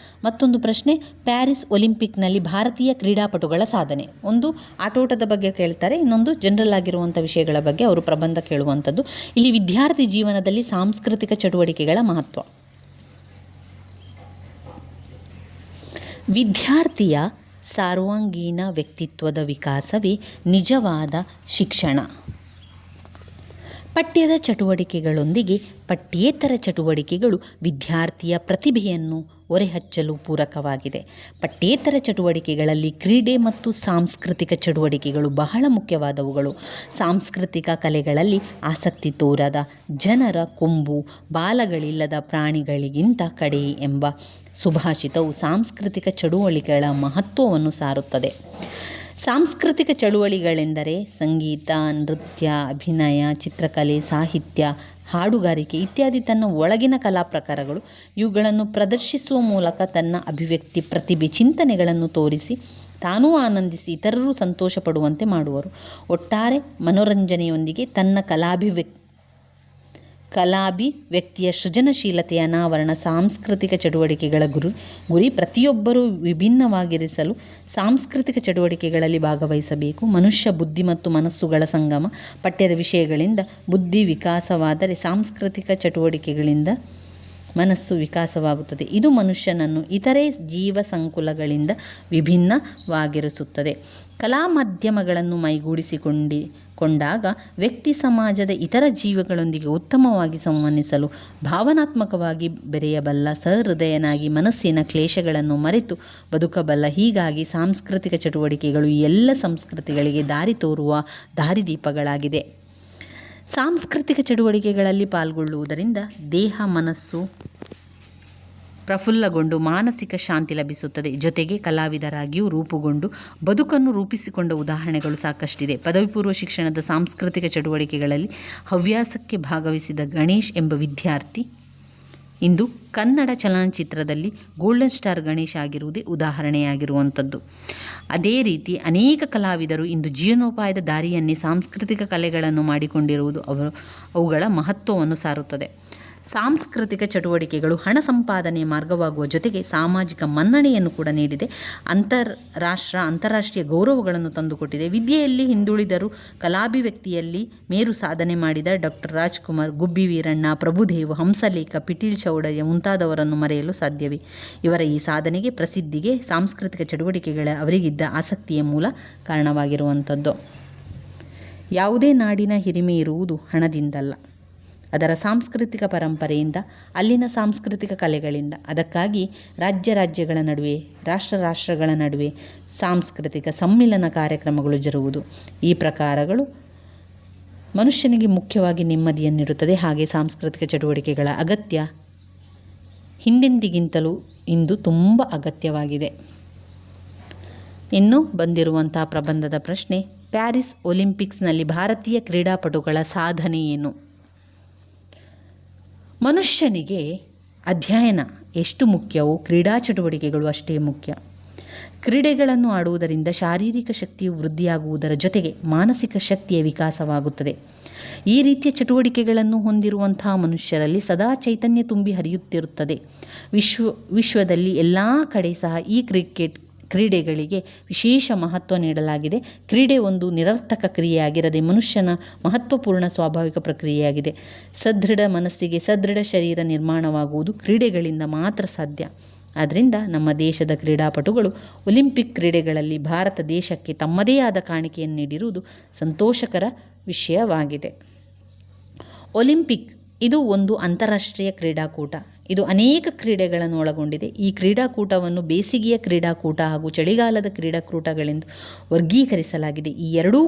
A: ಮತ್ತೊಂದು ಪ್ರಶ್ನೆ, ಪ್ಯಾರಿಸ್ ಒಲಿಂಪಿಕ್ನಲ್ಲಿ ಭಾರತೀಯ ಕ್ರೀಡಾಪಟುಗಳ ಸಾಧನೆ. ಒಂದು ಆಟೋಟದ ಬಗ್ಗೆ ಕೇಳ್ತಾರೆ, ಇನ್ನೊಂದು ಜನರಲ್ ಆಗಿರುವಂಥ ವಿಷಯಗಳ ಬಗ್ಗೆ ಅವರು ಪ್ರಬಂಧ ಕೇಳುವಂಥದ್ದು. ಇಲ್ಲಿ ವಿದ್ಯಾರ್ಥಿ ಜೀವನದಲ್ಲಿ ಸಾಂಸ್ಕೃತಿಕ ಚಟುವಟಿಕೆಗಳ ಮಹತ್ವ. ವಿದ್ಯಾರ್ಥಿಯ ಸರ್ವಾಂಗೀಣ ವ್ಯಕ್ತಿತ್ವದ ವಿಕಾಸವೇ ನಿಜವಾದ ಶಿಕ್ಷಣ. ಪಠ್ಯದ ಚಟುವಟಿಕೆಗಳೊಂದಿಗೆ ಪಠ್ಯೇತರ ಚಟುವಟಿಕೆಗಳು ವಿದ್ಯಾರ್ಥಿಯ ಪ್ರತಿಭೆಯನ್ನು ಹೊರಹಚ್ಚಲು ಪೂರಕವಾಗಿದೆ. ಪಠ್ಯೇತರ ಚಟುವಟಿಕೆಗಳಲ್ಲಿ ಕ್ರೀಡೆ ಮತ್ತು ಸಾಂಸ್ಕೃತಿಕ ಚಟುವಟಿಕೆಗಳು ಬಹಳ ಮುಖ್ಯವಾದವುಗಳು. ಸಾಂಸ್ಕೃತಿಕ ಕಲೆಗಳಲ್ಲಿ ಆಸಕ್ತಿ ತೋರದ ಜನರ ಕೊಂಬು ಬಾಲಗಳಿಲ್ಲದ ಪ್ರಾಣಿಗಳಿಗಿಂತ ಕಡೆ ಎಂಬ ಸುಭಾಷಿತವು ಸಾಂಸ್ಕೃತಿಕ ಚಳುವಳಿಗಳ ಮಹತ್ವವನ್ನು ಸಾರುತ್ತದೆ. ಸಾಂಸ್ಕೃತಿಕ ಚಳುವಳಿಗಳೆಂದರೆ ಸಂಗೀತ, ನೃತ್ಯ, ಅಭಿನಯ, ಚಿತ್ರಕಲೆ, ಸಾಹಿತ್ಯ, ಹಾಡುಗಾರಿಕೆ ಇತ್ಯಾದಿ ತನ್ನ ಒಳಗಿನ ಕಲಾ ಪ್ರಕಾರಗಳು. ಇವುಗಳನ್ನು ಪ್ರದರ್ಶಿಸುವ ಮೂಲಕ ತನ್ನ ಅಭಿವ್ಯಕ್ತಿ, ಪ್ರತಿಭೆ, ಚಿಂತನೆಗಳನ್ನು ತೋರಿಸಿ ತಾನೂ ಆನಂದಿಸಿ ಇತರರು ಸಂತೋಷ ಪಡುವಂತೆ ಮಾಡುವರು. ಒಟ್ಟಾರೆ ಮನೋರಂಜನೆಯೊಂದಿಗೆ ತನ್ನ ಕಲಾಭಿವ್ಯಕ್ತಿಯ ಸೃಜನಶೀಲತೆಯ ಅನಾವರಣ. ಸಾಂಸ್ಕೃತಿಕ ಚಟುವಟಿಕೆಗಳ ಗುರಿ ಪ್ರತಿಯೊಬ್ಬರೂ ವಿಭಿನ್ನವಾಗಿರಿಸಲು ಸಾಂಸ್ಕೃತಿಕ ಚಟುವಟಿಕೆಗಳಲ್ಲಿ ಭಾಗವಹಿಸಬೇಕು. ಮನುಷ್ಯ ಬುದ್ಧಿ ಮತ್ತು ಮನಸ್ಸುಗಳ ಸಂಗಮ. ಪಠ್ಯದ ವಿಷಯಗಳಿಂದ ಬುದ್ಧಿ ವಿಕಾಸವಾದರೆ ಸಾಂಸ್ಕೃತಿಕ ಚಟುವಟಿಕೆಗಳಿಂದ ಮನಸ್ಸು ವಿಕಾಸವಾಗುತ್ತದೆ. ಇದು ಮನುಷ್ಯನನ್ನು ಇತರೆ ಜೀವ ಸಂಕುಲಗಳಿಂದ ವಿಭಿನ್ನವಾಗಿರಿಸುತ್ತದೆ. ಕಲಾ ಮಾಧ್ಯಮಗಳನ್ನು ಮೈಗೂಡಿಸಿಕೊಂಡಾಗ ವ್ಯಕ್ತಿ ಸಮಾಜದ ಇತರ ಜೀವಗಳೊಂದಿಗೆ ಉತ್ತಮವಾಗಿ ಸಂವಹಿಸಲು, ಭಾವನಾತ್ಮಕವಾಗಿ ಬೆರೆಯಬಲ್ಲ, ಸಹೃದಯನಾಗಿ ಮನಸ್ಸಿನ ಕ್ಲೇಶಗಳನ್ನು ಮರೆತು ಬದುಕಬಲ್ಲ. ಹೀಗಾಗಿ ಸಾಂಸ್ಕೃತಿಕ ಚಟುವಟಿಕೆಗಳು ಎಲ್ಲ ಸಂಸ್ಕೃತಿಗಳಿಗೆ ದಾರಿ ತೋರುವ ದಾರಿದೀಪಗಳಾಗಿದೆ. ಸಾಂಸ್ಕೃತಿಕ ಚಟುವಟಿಕೆಗಳಲ್ಲಿ ಪಾಲ್ಗೊಳ್ಳುವುದರಿಂದ ದೇಹ ಮನಸ್ಸು ಪ್ರಫುಲ್ಲಗೊಂಡು ಮಾನಸಿಕ ಶಾಂತಿ ಲಭಿಸುತ್ತದೆ. ಜೊತೆಗೆ ಕಲಾವಿದರಾಗಿಯೂ ರೂಪುಗೊಂಡು ಬದುಕನ್ನು ರೂಪಿಸಿಕೊಂಡ ಉದಾಹರಣೆಗಳು ಸಾಕಷ್ಟಿದೆ. ಪದವಿ ಪೂರ್ವ ಶಿಕ್ಷಣದ ಸಾಂಸ್ಕೃತಿಕ ಚಟುವಟಿಕೆಗಳಲ್ಲಿ ಹವ್ಯಾಸಕ್ಕೆ ಭಾಗವಹಿಸಿದ ಗಣೇಶ್ ಎಂಬ ವಿದ್ಯಾರ್ಥಿ ಇಂದು ಕನ್ನಡ ಚಲನಚಿತ್ರದಲ್ಲಿ ಗೋಲ್ಡನ್ ಸ್ಟಾರ್ ಗಣೇಶ್ ಆಗಿರುವುದೇ ಉದಾಹರಣೆಯಾಗಿರುವಂಥದ್ದು. ಅದೇ ರೀತಿ ಅನೇಕ ಕಲಾವಿದರು ಇಂದು ಜೀವನೋಪಾಯದ ದಾರಿಯನ್ನೇ ಸಾಂಸ್ಕೃತಿಕ ಕಲೆಗಳನ್ನು ಮಾಡಿಕೊಂಡಿರುವುದು ಅವುಗಳ ಮಹತ್ವವನ್ನು ಸಾರುತ್ತದೆ. ಸಾಂಸ್ಕೃತಿಕ ಚಟುವಟಿಕೆಗಳು ಹಣ ಸಂಪಾದನೆಯ ಮಾರ್ಗವಾಗುವ ಜೊತೆಗೆ ಸಾಮಾಜಿಕ ಮನ್ನಣೆಯನ್ನು ಕೂಡ ನೀಡಿದೆ. ಅಂತಾರಾಷ್ಟ್ರೀಯ ಗೌರವಗಳನ್ನು ತಂದುಕೊಟ್ಟಿದೆ. ವಿದ್ಯೆಯಲ್ಲಿ ಹಿಂದುಳಿದರೂ ಕಲಾಭಿವ್ಯಕ್ತಿಯಲ್ಲಿ ಮೇರು ಸಾಧನೆ ಮಾಡಿದ ಡಾಕ್ಟರ್ ರಾಜ್ಕುಮಾರ್, ಗುಬ್ಬಿ ವೀರಣ್ಣ, ಪ್ರಭುದೇವ್, ಹಂಸಲೇಖ, ಪಿಟೀಲ್ ಚೌಡಯ್ಯ ಮುಂತಾದವರನ್ನು ಮರೆಯಲು ಸಾಧ್ಯವೇ? ಇವರ ಈ ಸಾಧನೆಗೆ, ಪ್ರಸಿದ್ಧಿಗೆ ಸಾಂಸ್ಕೃತಿಕ ಚಟುವಟಿಕೆಗಳ ಅವರಿಗಿದ್ದ ಆಸಕ್ತಿಯ ಮೂಲ ಕಾರಣವಾಗಿರುವಂಥದ್ದು. ಯಾವುದೇ ನಾಡಿನ ಹಿರಿಮೆ ಇರುವುದು ಹಣದಿಂದಲ್ಲ, ಅದರ ಸಾಂಸ್ಕೃತಿಕ ಪರಂಪರೆಯಿಂದ, ಅಲ್ಲಿನ ಸಾಂಸ್ಕೃತಿಕ ಕಲೆಗಳಿಂದ. ಅದಕ್ಕಾಗಿ ರಾಜ್ಯಗಳ ನಡುವೆ, ರಾಷ್ಟ್ರಗಳ ನಡುವೆ ಸಾಂಸ್ಕೃತಿಕ ಸಮ್ಮಿಲನ ಕಾರ್ಯಕ್ರಮಗಳು ಜರುಗುವುದು. ಈ ಪ್ರಕಾರಗಳು ಮನುಷ್ಯನಿಗೆ ಮುಖ್ಯವಾಗಿ ನೆಮ್ಮದಿಯನ್ನಿಡುತ್ತದೆ. ಹಾಗೆ ಸಾಂಸ್ಕೃತಿಕ ಚಟುವಟಿಕೆಗಳ ಅಗತ್ಯ ಹಿಂದೆಂದಿಗಿಂತಲೂ ಇಂದು ತುಂಬ ಅಗತ್ಯವಾಗಿದೆ. ಇನ್ನು ಬಂದಿರುವಂಥ ಪ್ರಬಂಧದ ಪ್ರಶ್ನೆ, ಪ್ಯಾರಿಸ್ ಒಲಿಂಪಿಕ್ಸ್ನಲ್ಲಿ ಭಾರತೀಯ ಕ್ರೀಡಾಪಟುಗಳ ಸಾಧನೆ ಏನು? ಮನುಷ್ಯನಿಗೆ ಅಧ್ಯಯನ ಎಷ್ಟು ಮುಖ್ಯವೋ ಕ್ರೀಡಾ ಚಟುವಟಿಕೆಗಳು ಅಷ್ಟೇ ಮುಖ್ಯ. ಕ್ರೀಡೆಗಳನ್ನು ಆಡುವುದರಿಂದ ಶಾರೀರಿಕ ಶಕ್ತಿಯು ವೃದ್ಧಿಯಾಗುವುದರ ಜೊತೆಗೆ ಮಾನಸಿಕ ಶಕ್ತಿಯ ವಿಕಾಸವಾಗುತ್ತದೆ. ಈ ರೀತಿಯ ಚಟುವಟಿಕೆಗಳನ್ನು ಹೊಂದಿರುವಂತಹ ಮನುಷ್ಯರಲ್ಲಿ ಸದಾ ಚೈತನ್ಯ ತುಂಬಿ ಹರಿಯುತ್ತಿರುತ್ತದೆ. ವಿಶ್ವದಲ್ಲಿ ಎಲ್ಲ ಕಡೆ ಸಹ ಈ ಕ್ರೀಡೆಗಳಿಗೆ ವಿಶೇಷ ಮಹತ್ವ ನೀಡಲಾಗಿದೆ. ಕ್ರೀಡೆ ಒಂದು ನಿರರ್ಥಕ ಕ್ರಿಯೆಯಾಗಿರದೆ ಮನುಷ್ಯನ ಮಹತ್ವಪೂರ್ಣ ಸ್ವಾಭಾವಿಕ ಪ್ರಕ್ರಿಯೆಯಾಗಿದೆ. ಸದೃಢ ಮನಸ್ಸಿಗೆ ಸದೃಢ ಶರೀರ ನಿರ್ಮಾಣವಾಗುವುದು ಕ್ರೀಡೆಗಳಿಂದ ಮಾತ್ರ ಸಾಧ್ಯ. ಆದ್ದರಿಂದ ನಮ್ಮ ದೇಶದ ಕ್ರೀಡಾಪಟುಗಳು ಒಲಿಂಪಿಕ್ ಕ್ರೀಡೆಗಳಲ್ಲಿ ಭಾರತ ದೇಶಕ್ಕೆ ತಮ್ಮದೇ ಆದ ಕಾಣಿಕೆಯನ್ನು ನೀಡಿರುವುದು ಸಂತೋಷಕರ ವಿಷಯವಾಗಿದೆ. ಒಲಿಂಪಿಕ್ ಇದು ಒಂದು ಅಂತಾರಾಷ್ಟ್ರೀಯ ಕ್ರೀಡಾಕೂಟ. ಇದು ಅನೇಕ ಕ್ರೀಡೆಗಳನ್ನು ಒಳಗೊಂಡಿದೆ. ಈ ಕ್ರೀಡಾಕೂಟವನ್ನು ಬೇಸಿಗೆಯ ಕ್ರೀಡಾಕೂಟ ಹಾಗೂ ಚಳಿಗಾಲದ ಕ್ರೀಡಾಕೂಟಗಳೆಂದು ವರ್ಗೀಕರಿಸಲಾಗಿದೆ. ಈ ಎರಡೂ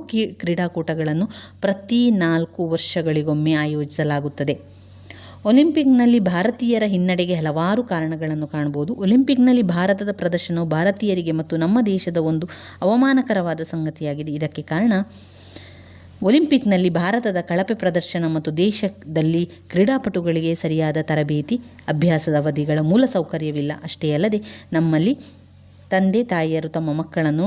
A: ಕ್ರೀಡಾಕೂಟಗಳನ್ನು ಪ್ರತಿ 4 ವರ್ಷಗಳಿಗೊಮ್ಮೆ ಆಯೋಜಿಸಲಾಗುತ್ತದೆ. ಒಲಿಂಪಿಕ್ನಲ್ಲಿ ಭಾರತೀಯರ ಹಿನ್ನಡೆಗೆ ಹಲವಾರು ಕಾರಣಗಳನ್ನು ಕಾಣಬಹುದು. ಒಲಿಂಪಿಕ್ನಲ್ಲಿ ಭಾರತದ ಪ್ರದರ್ಶನವು ಭಾರತೀಯರಿಗೆ ಮತ್ತು ನಮ್ಮ ದೇಶದ ಒಂದು ಅವಮಾನಕರವಾದ ಸಂಗತಿಯಾಗಿದೆ. ಇದಕ್ಕೆ ಕಾರಣ ಒಲಿಂಪಿಕ್ನಲ್ಲಿ ಭಾರತದ ಕಳಪೆ ಪ್ರದರ್ಶನ ಮತ್ತು ದೇಶದಲ್ಲಿ ಕ್ರೀಡಾಪಟುಗಳಿಗೆ ಸರಿಯಾದ ತರಬೇತಿ, ಅಭ್ಯಾಸದ ಅವಧಿಗಳ ಮೂಲಸೌಕರ್ಯವಿಲ್ಲ. ಅಷ್ಟೇ ಅಲ್ಲದೆ ನಮ್ಮಲ್ಲಿ ತಂದೆ ತಾಯಿಯರು ತಮ್ಮ ಮಕ್ಕಳನ್ನು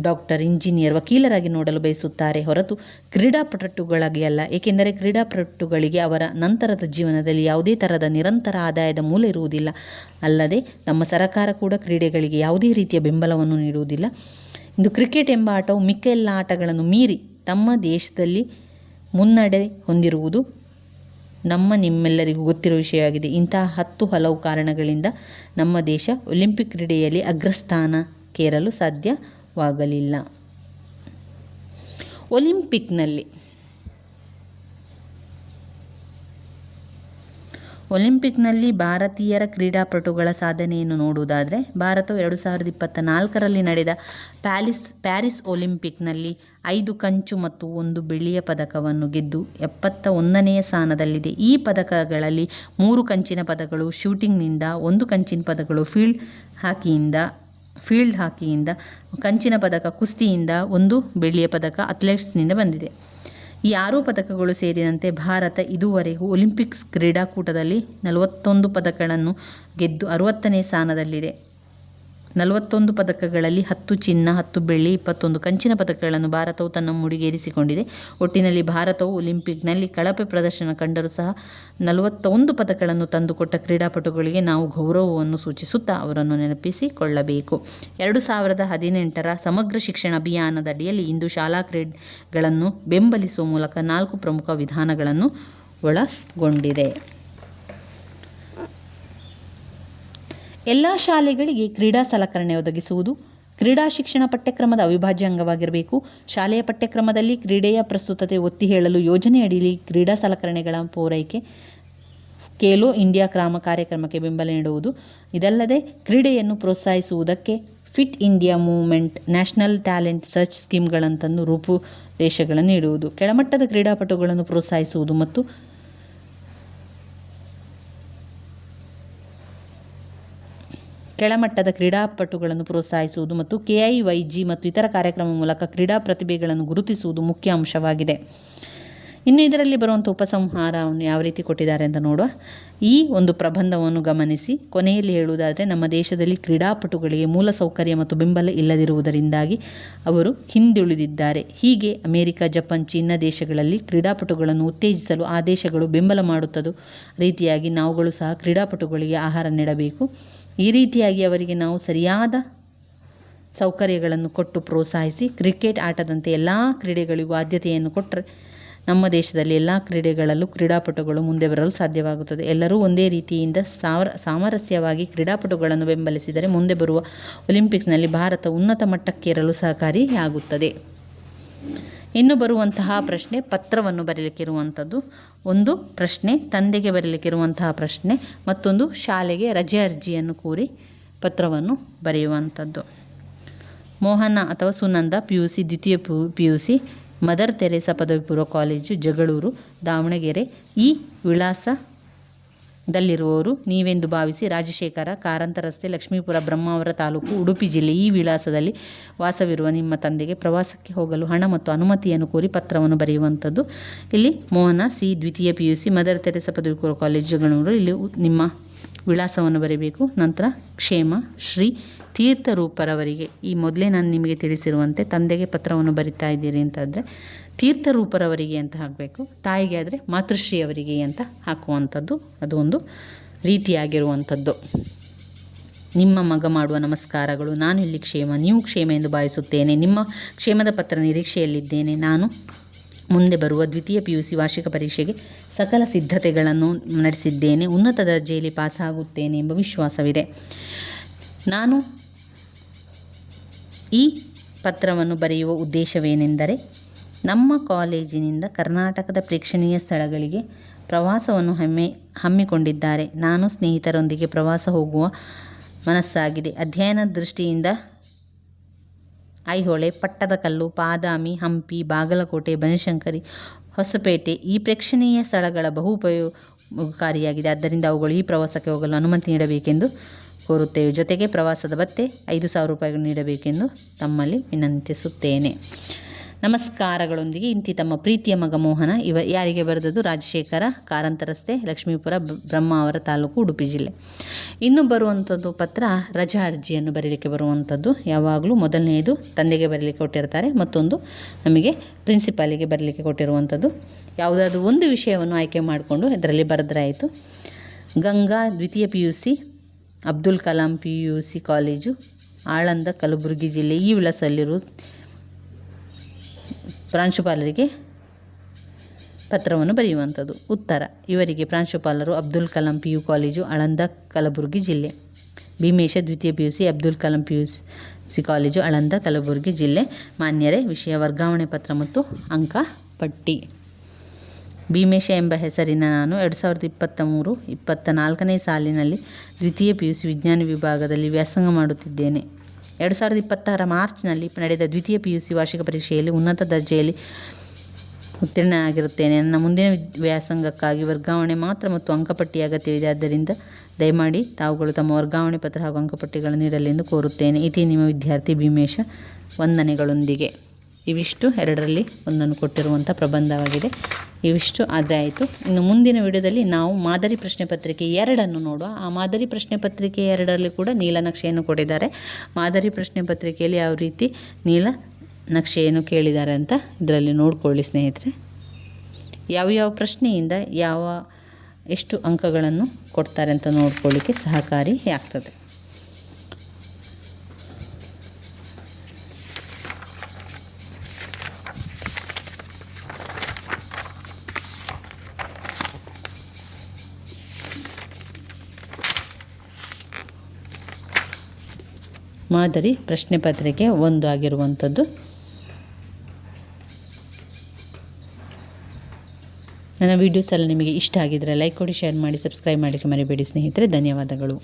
A: ಡಾಕ್ಟರ್, ಇಂಜಿನಿಯರ್, ವಕೀಲರಾಗಿ ನೋಡಲು ಬಯಸುತ್ತಾರೆ ಹೊರತು ಕ್ರೀಡಾಪಟುಗಳಿಗೆ ಅಲ್ಲ. ಏಕೆಂದರೆ ಕ್ರೀಡಾಪಟುಗಳಿಗೆ ಅವರ ನಂತರದ ಜೀವನದಲ್ಲಿ ಯಾವುದೇ ಥರದ ನಿರಂತರ ಆದಾಯದ ಮೂಲ ಇರುವುದಿಲ್ಲ. ಅಲ್ಲದೆ ನಮ್ಮ ಸರ್ಕಾರ ಕೂಡ ಕ್ರೀಡೆಗಳಿಗೆ ಯಾವುದೇ ರೀತಿಯ ಬೆಂಬಲವನ್ನು ನೀಡುವುದಿಲ್ಲ. ಇಂದು ಕ್ರಿಕೆಟ್ ಎಂಬ ಆಟವು ಮಿಕ್ಕ ಎಲ್ಲ ಆಟಗಳನ್ನು ಮೀರಿ ತಮ್ಮ ದೇಶದಲ್ಲಿ ಮುನ್ನಡೆ ಹೊಂದಿರುವುದು ನಿಮ್ಮೆಲ್ಲರಿಗೂ ಗೊತ್ತಿರುವ ವಿಷಯವಾಗಿದೆ. ಇಂತಹ ಹಲವು ಕಾರಣಗಳಿಂದ ನಮ್ಮ ದೇಶ ಒಲಿಂಪಿಕ್ ಕ್ರೀಡೆಯಲ್ಲಿ ಅಗ್ರಸ್ಥಾನಕ್ಕೇರಲು ಸಾಧ್ಯವಾಗಲಿಲ್ಲ. ಒಲಿಂಪಿಕ್ನಲ್ಲಿ ಭಾರತೀಯರ ಕ್ರೀಡಾಪಟುಗಳ ಸಾಧನೆಯನ್ನು ನೋಡುವುದಾದರೆ, ಭಾರತವು 2024ರಲ್ಲಿ ನಡೆದ ಪ್ಯಾರಿಸ್ ಒಲಿಂಪಿಕ್ನಲ್ಲಿ 5 ಕಂಚು ಮತ್ತು 1 ಬೆಳ್ಳಿಯ ಪದಕವನ್ನು ಗೆದ್ದು 71ನೇ ಸ್ಥಾನದಲ್ಲಿದೆ. ಈ ಪದಕಗಳಲ್ಲಿ 3 ಕಂಚಿನ ಪದಕಗಳು ಶೂಟಿಂಗ್ನಿಂದ, 1 ಕಂಚಿನ ಪದಕಗಳು ಫೀಲ್ಡ್ ಹಾಕಿಯಿಂದ, ಕಂಚಿನ ಪದಕ ಕುಸ್ತಿಯಿಂದ, 1 ಬೆಳ್ಳಿಯ ಪದಕ ಅಥ್ಲೆಟಿಕ್ಸ್ನಿಂದ ಬಂದಿದೆ. ಈ 6 ಪದಕಗಳು ಸೇರಿದಂತೆ ಭಾರತ ಇದುವರೆಗೂ ಒಲಿಂಪಿಕ್ಸ್ ಕ್ರೀಡಾಕೂಟದಲ್ಲಿ 41 ಪದಕಗಳನ್ನು ಗೆದ್ದು 60ನೇ ಸ್ಥಾನದಲ್ಲಿದೆ. 41 ಪದಕಗಳಲ್ಲಿ 10 ಚಿನ್ನ, 10 ಬೆಳ್ಳಿ, 21 ಕಂಚಿನ ಪದಕಗಳನ್ನು ಭಾರತವು ತನ್ನ ಮುಡಿಗೇರಿಸಿಕೊಂಡಿದೆ. ಒಟ್ಟಿನಲ್ಲಿ ಭಾರತವು ಒಲಿಂಪಿಕ್ನಲ್ಲಿ ಕಳಪೆ ಪ್ರದರ್ಶನ ಕಂಡರೂ ಸಹ 41 ಪದಕಗಳನ್ನು ತಂದುಕೊಟ್ಟ ಕ್ರೀಡಾಪಟುಗಳಿಗೆ ನಾವು ಗೌರವವನ್ನು ಸೂಚಿಸುತ್ತಾ ಅವರನ್ನು ನೆನಪಿಸಿಕೊಳ್ಳಬೇಕು. 2018ರ ಸಮಗ್ರ ಶಿಕ್ಷಣ ಅಭಿಯಾನದ ಅಡಿಯಲ್ಲಿ ಇಂದು ಶಾಲಾ ಕ್ರೀಡೆಗಳನ್ನು ಬೆಂಬಲಿಸುವ ಮೂಲಕ 4 ಪ್ರಮುಖ ವಿಧಾನಗಳನ್ನು ಒಳಗೊಂಡಿದೆ. ಎಲ್ಲ ಶಾಲೆಗಳಿಗೆ ಕ್ರೀಡಾ ಸಲಕರಣೆ ಒದಗಿಸುವುದು ಕ್ರೀಡಾ ಶಿಕ್ಷಣ ಪಠ್ಯಕ್ರಮದ ಅವಿಭಾಜ್ಯ ಅಂಗವಾಗಿರಬೇಕು. ಶಾಲೆಯ ಪಠ್ಯಕ್ರಮದಲ್ಲಿ ಕ್ರೀಡೆಯ ಪ್ರಸ್ತುತತೆ ಒತ್ತಿ ಹೇಳಲು ಯೋಜನೆಯಡಿಯಲ್ಲಿ ಕ್ರೀಡಾ ಸಲಕರಣೆಗಳ ಪೂರೈಕೆ, ಖೇಲೋ ಇಂಡಿಯಾ ಕಾರ್ಯಕ್ರಮಕ್ಕೆ ಬೆಂಬಲ ನೀಡುವುದು. ಇದಲ್ಲದೆ ಕ್ರೀಡೆಯನ್ನು ಪ್ರೋತ್ಸಾಹಿಸುವುದಕ್ಕೆ fit India movement, national talent search ಸ್ಕೀಮ್ಗಳಂತಂದು ರೂಪುರೇಷೆಗಳನ್ನು ನೀಡುವುದು. ಕೆಳಮಟ್ಟದ ಕ್ರೀಡಾಪಟುಗಳನ್ನು ಪ್ರೋತ್ಸಾಹಿಸುವುದು ಮತ್ತು KIYG ಮತ್ತು ಇತರ ಕಾರ್ಯಕ್ರಮ ಮೂಲಕ ಕ್ರೀಡಾ ಪ್ರತಿಭೆಗಳನ್ನು ಗುರುತಿಸುವುದು ಮುಖ್ಯ ಅಂಶವಾಗಿದೆ. ಇನ್ನು ಇದರಲ್ಲಿ ಬರುವಂಥ ಉಪಸಂಹಾರವನ್ನು ಯಾವ ರೀತಿ ಕೊಟ್ಟಿದ್ದಾರೆ ಅಂತ ನೋಡುವ. ಈ ಒಂದು ಪ್ರಬಂಧವನ್ನು ಗಮನಿಸಿ. ಕೊನೆಯಲ್ಲಿ ಹೇಳುವುದಾದರೆ, ನಮ್ಮ ದೇಶದಲ್ಲಿ ಕ್ರೀಡಾಪಟುಗಳಿಗೆ ಮೂಲಸೌಕರ್ಯ ಮತ್ತು ಬೆಂಬಲ ಇಲ್ಲದಿರುವುದರಿಂದಾಗಿ ಅವರು ಹಿಂದುಳಿದಿದ್ದಾರೆ. ಹೀಗೆ ಅಮೆರಿಕ, ಜಪಾನ್, ಚೀನಾ ದೇಶಗಳಲ್ಲಿ ಕ್ರೀಡಾಪಟುಗಳನ್ನು ಉತ್ತೇಜಿಸಲು ಆ ದೇಶಗಳು ಬೆಂಬಲ ಮಾಡುತ್ತದೆ ರೀತಿಯಾಗಿ ನಾವುಗಳು ಸಹ ಕ್ರೀಡಾಪಟುಗಳಿಗೆ ಆಹಾರ ನೀಡಬೇಕು. ಈ ರೀತಿಯಾಗಿ ಅವರಿಗೆ ನಾವು ಸರಿಯಾದ ಸೌಕರ್ಯಗಳನ್ನು ಕೊಟ್ಟು ಪ್ರೋತ್ಸಾಹಿಸಿ, ಕ್ರಿಕೆಟ್ ಆಟದಂತೆ ಎಲ್ಲ ಕ್ರೀಡೆಗಳಿಗೂ ಆದ್ಯತೆಯನ್ನು ಕೊಟ್ಟರೆ ನಮ್ಮ ದೇಶದಲ್ಲಿ ಎಲ್ಲ ಕ್ರೀಡೆಗಳಲ್ಲೂ ಕ್ರೀಡಾಪಟುಗಳು ಮುಂದೆ ಬರಲು ಸಾಧ್ಯವಾಗುತ್ತದೆ. ಎಲ್ಲರೂ ಒಂದೇ ರೀತಿಯಿಂದ ಸಾಮರಸ್ಯವಾಗಿ ಕ್ರೀಡಾಪಟುಗಳನ್ನು ಬೆಂಬಲಿಸಿದರೆ ಮುಂದೆ ಬರುವ ಒಲಿಂಪಿಕ್ಸ್ನಲ್ಲಿ ಭಾರತ ಉನ್ನತ ಮಟ್ಟಕ್ಕೇರಲು ಸಹಕಾರಿಯಾಗುತ್ತದೆ. ಇನ್ನು ಬರುವಂತಹ ಪ್ರಶ್ನೆ ಪತ್ರವನ್ನು ಬರೆಯಲಿಕ್ಕಿರುವಂಥದ್ದು. ಒಂದು ಪ್ರಶ್ನೆ ತಂದೆಗೆ ಬರೆಯಲಿಕ್ಕಿರುವಂತಹ ಪ್ರಶ್ನೆ, ಮತ್ತೊಂದು ಶಾಲೆಗೆ ರಜೆ ಅರ್ಜಿಯನ್ನು ಕೋರಿ ಪತ್ರವನ್ನು ಬರೆಯುವಂಥದ್ದು. ಮೋಹನ ಅಥವಾ ಸುನಂದ PUC ದ್ವಿತೀಯ PUC ಮದರ್ ತೆರೇಸಾ ಪದವಿ ಪೂರ್ವ ಕಾಲೇಜು, ಜಗಳೂರು, ದಾವಣಗೆರೆ. ಈ ವಿಳಾಸದಲ್ಲಿರುವವರು ನೀವೆಂದು ಭಾವಿಸಿ ರಾಜಶೇಖರ, ಕಾರಂತ ರಸ್ತೆ, ಲಕ್ಷ್ಮೀಪುರ, ಬ್ರಹ್ಮಾವರ ತಾಲೂಕು, ಉಡುಪಿ ಜಿಲ್ಲೆ. ಈ ವಿಳಾಸದಲ್ಲಿ ವಾಸವಿರುವ ನಿಮ್ಮ ತಂದೆಗೆ ಪ್ರವಾಸಕ್ಕೆ ಹೋಗಲು ಹಣ ಮತ್ತು ಅನುಮತಿಯನ್ನು ಕೋರಿ ಪತ್ರವನ್ನು ಬರೆಯುವಂಥದ್ದು. ಇಲ್ಲಿ ಮೋಹನ C ದ್ವಿತೀಯ PUC ಮದರ್ ತೆರೇಸಾ ಪದವಿ ಪೂರ್ವ ಕಾಲೇಜು, ಜಗಳೂರು. ಇಲ್ಲಿ ನಿಮ್ಮ ವಿಳಾಸವನ್ನು ಬರೀಬೇಕು. ನಂತರ ಕ್ಷೇಮ ಶ್ರೀ ತೀರ್ಥರೂಪರವರಿಗೆ. ಈ ಮೊದಲೇ ನಾನು ನಿಮಗೆ ತಿಳಿಸಿರುವಂತೆ ತಂದೆಗೆ ಪತ್ರವನ್ನು ಬರಿತಾ ಇದ್ದೀರಿ ಅಂತಂದರೆ ತೀರ್ಥರೂಪರವರಿಗೆ ಅಂತ ಹಾಕಬೇಕು. ತಾಯಿಗೆ ಆದರೆ ಮಾತೃಶ್ರೀ ಅವರಿಗೆ ಅಂತ ಹಾಕುವಂಥದ್ದು. ಅದು ಒಂದು ರೀತಿಯಾಗಿರುವಂಥದ್ದು. ನಿಮ್ಮ ಮಗ ಮಾಡುವ ನಮಸ್ಕಾರಗಳು. ನಾನು ಇಲ್ಲಿ ಕ್ಷೇಮ, ನೀವು ಕ್ಷೇಮ ಎಂದು ಭಾವಿಸುತ್ತೇನೆ. ನಿಮ್ಮ ಕ್ಷೇಮದ ಪತ್ರ ನಿರೀಕ್ಷೆಯಲ್ಲಿದ್ದೇನೆ. ನಾನು ಮುಂದೆ ಬರುವ ದ್ವಿತೀಯ PUC ವಾರ್ಷಿಕ ಪರೀಕ್ಷೆಗೆ ಸಕಲ ಸಿದ್ಧತೆಗಳನ್ನು ನಡೆಸಿದ್ದೇನೆ. ಉನ್ನತ ದರ್ಜೆಯಲ್ಲಿ ಪಾಸಾಗುತ್ತೇನೆ ಎಂಬ ವಿಶ್ವಾಸವಿದೆ. ನಾನು ಈ ಪತ್ರವನ್ನು ಬರೆಯುವ ಉದ್ದೇಶವೇನೆಂದರೆ, ನಮ್ಮ ಕಾಲೇಜಿನಿಂದ ಕರ್ನಾಟಕದ ಪ್ರೇಕ್ಷಣೀಯ ಸ್ಥಳಗಳಿಗೆ ಪ್ರವಾಸವನ್ನು ಹಮ್ಮಿಕೊಂಡಿದ್ದಾರೆ. ನಾನು ಸ್ನೇಹಿತರೊಂದಿಗೆ ಪ್ರವಾಸ ಹೋಗುವ ಮನಸ್ಸಾಗಿದೆ. ಅಧ್ಯಯನದ ದೃಷ್ಟಿಯಿಂದ ಐಹೊಳೆ, ಪಟ್ಟದಕಲ್ಲು, ಬಾದಾಮಿ, ಹಂಪಿ, ಬಾಗಲಕೋಟೆ, ಬನಶಂಕರಿ, ಹೊಸಪೇಟೆ ಈ ಪ್ರೇಕ್ಷಣೀಯ ಸ್ಥಳಗಳ ಬಹು ಉಪಯೋಗಕಾರಿಯಾಗಿದೆ. ಆದ್ದರಿಂದ ಅವುಗಳು ಈ ಪ್ರವಾಸಕ್ಕೆ ಹೋಗಲು ಅನುಮತಿ ನೀಡಬೇಕೆಂದು ಕೋರುತ್ತೇವೆ. ಜೊತೆಗೆ ಪ್ರವಾಸದ ಭತ್ಯೆ 5,000 ರೂಪಾಯಿಗಳು ನೀಡಬೇಕೆಂದು ತಮ್ಮಲ್ಲಿ ವಿನಂತಿಸುತ್ತೇನೆ. ನಮಸ್ಕಾರಗಳೊಂದಿಗೆ ಇಂತಿ ತಮ್ಮ ಪ್ರೀತಿಯ ಮಗ ಮೋಹನ. ಯಾರಿಗೆ ಬರೆದದ್ದು? ರಾಜಶೇಖರ, ಕಾರಂತ ರಸ್ತೆ, ಲಕ್ಷ್ಮೀಪುರ, ಬ್ರಹ್ಮಾವರ ತಾಲೂಕು, ಉಡುಪಿ ಜಿಲ್ಲೆ. ಇನ್ನು ಬರುವಂಥದ್ದು ಪತ್ರ ರಜಾ ಅರ್ಜಿಯನ್ನು ಬರೀಲಿಕ್ಕೆ ಬರುವಂಥದ್ದು. ಯಾವಾಗಲೂ ಮೊದಲನೆಯದು ತಂದೆಗೆ ಬರಲಿಕ್ಕೆ ಕೊಟ್ಟಿರ್ತಾರೆ, ಮತ್ತೊಂದು ನಮಗೆ ಪ್ರಿನ್ಸಿಪಾಲಿಗೆ ಬರಲಿಕ್ಕೆ ಕೊಟ್ಟಿರುವಂಥದ್ದು. ಯಾವುದಾದ್ರೂ ಒಂದು ವಿಷಯವನ್ನು ಆಯ್ಕೆ ಮಾಡಿಕೊಂಡು ಇದರಲ್ಲಿ ಬರೆದ್ರಾಯಿತು. ಗಂಗಾ ದ್ವಿತೀಯ PUC Abdul Kalam PUC college, Aland, Kalaburagi ಜಿಲ್ಲೆ. ಈ ವಿಳಾಸದಲ್ಲಿರುವ ಪ್ರಾಂಶುಪಾಲರಿಗೆ ಪತ್ರವನ್ನು ಬರೆಯುವಂಥದ್ದು. ಉತ್ತರ: ಇವರಿಗೆ ಪ್ರಾಂಶುಪಾಲರು ಅಬ್ದುಲ್ ಕಲಾಂ PU ಕಾಲೇಜು, ಆಳಂದ, ಕಲಬುರಗಿ ಜಿಲ್ಲೆ. ಭೀಮೇಶ ದ್ವಿತೀಯ PUC Abdul Kalam PUC college, Aland, Kalaburagi ಜಿಲ್ಲೆ. ಮಾನ್ಯರೇ, ವಿಷಯ ವರ್ಗಾವಣೆ ಪತ್ರ ಮತ್ತು ಅಂಕ ಪಟ್ಟಿ. ಭೀಮೇಶ ಎಂಬ ಹೆಸರಿನ ನಾನು 2023-24ನೇ ಸಾಲಿನಲ್ಲಿ ದ್ವಿತೀಯ PUC ವಿಜ್ಞಾನ ವಿಭಾಗದಲ್ಲಿ ವ್ಯಾಸಂಗ ಮಾಡುತ್ತಿದ್ದೇನೆ. 2026 ಮಾರ್ಚ್ನಲ್ಲಿ ನಡೆದ ದ್ವಿತೀಯ PUC ವಾರ್ಷಿಕ ಪರೀಕ್ಷೆಯಲ್ಲಿ ಉನ್ನತ ದರ್ಜೆಯಲ್ಲಿ ಉತ್ತೀರ್ಣನಾಗಿರುತ್ತೇನೆ. ನನ್ನ ಮುಂದಿನ ವ್ಯಾಸಂಗಕ್ಕಾಗಿ ವರ್ಗಾವಣೆ ಮಾತ್ರ ಮತ್ತು ಅಂಕಪಟ್ಟಿ ಅಗತ್ಯವಿದೆ. ಆದ್ದರಿಂದ ದಯಮಾಡಿ ತಾವುಗಳು ತಮ್ಮ ವರ್ಗಾವಣೆ ಪತ್ರ ಹಾಗೂ ಅಂಕಪಟ್ಟಿಗಳನ್ನು ನೀಡಲೆಂದು ಕೋರುತ್ತೇನೆ. ಇತಿ ನಿಮ್ಮ ವಿದ್ಯಾರ್ಥಿ ಭೀಮೇಶ. ವಂದನೆಗಳೊಂದಿಗೆ. ಇವಿಷ್ಟು ಎರಡರಲ್ಲಿ ಒಂದನ್ನು ಕೊಟ್ಟಿರುವಂಥ ಪ್ರಬಂಧವಾಗಿದೆ. ಇವಿಷ್ಟು ಆದರೆ ಆಯಿತು. ಇನ್ನು ಮುಂದಿನ ವಿಡಿಯೋದಲ್ಲಿ ನಾವು ಮಾದರಿ ಪ್ರಶ್ನೆ ಪತ್ರಿಕೆ 2 ನೋಡುವ. ಆ ಮಾದರಿ ಪ್ರಶ್ನೆ ಪತ್ರಿಕೆ 2ರಲ್ಲಿ ಕೂಡ ನೀಲನಕ್ಷೆಯನ್ನು ಕೊಟ್ಟಿದ್ದಾರೆ. ಮಾದರಿ ಪ್ರಶ್ನೆ ಪತ್ರಿಕೆಯಲ್ಲಿ ಯಾವ ರೀತಿ ನೀಲನಕ್ಷೆಯನ್ನು ಕೇಳಿದ್ದಾರೆ ಅಂತ ಇದರಲ್ಲಿ ನೋಡ್ಕೊಳ್ಳಿ ಸ್ನೇಹಿತರೆ. ಯಾವ ಪ್ರಶ್ನೆಯಿಂದ ಎಷ್ಟು ಅಂಕಗಳನ್ನು ಕೊಡ್ತಾರೆ ಅಂತ ನೋಡ್ಕೊಳ್ಳಿಕ್ಕೆ ಸಹಕಾರಿಯಾಗ್ತದೆ. ಮಾದರಿ ಪ್ರಶ್ನೆ ಪತ್ರಿಕೆ 1 ಆಗಿರುವಂಥದ್ದು. ನನ್ನ ವೀಡಿಯೋಸ್ ಎಲ್ಲ ನಿಮಗೆ ಇಷ್ಟ ಆಗಿದ್ದರೆ ಲೈಕ್ ಕೊಡಿ, ಶೇರ್ ಮಾಡಿ, ಸಬ್ಸ್ಕ್ರೈಬ್ ಮಾಡಲಿಕ್ಕೆ ಮರಿಬೇಡಿ ಸ್ನೇಹಿತರೆ. ಧನ್ಯವಾದಗಳು.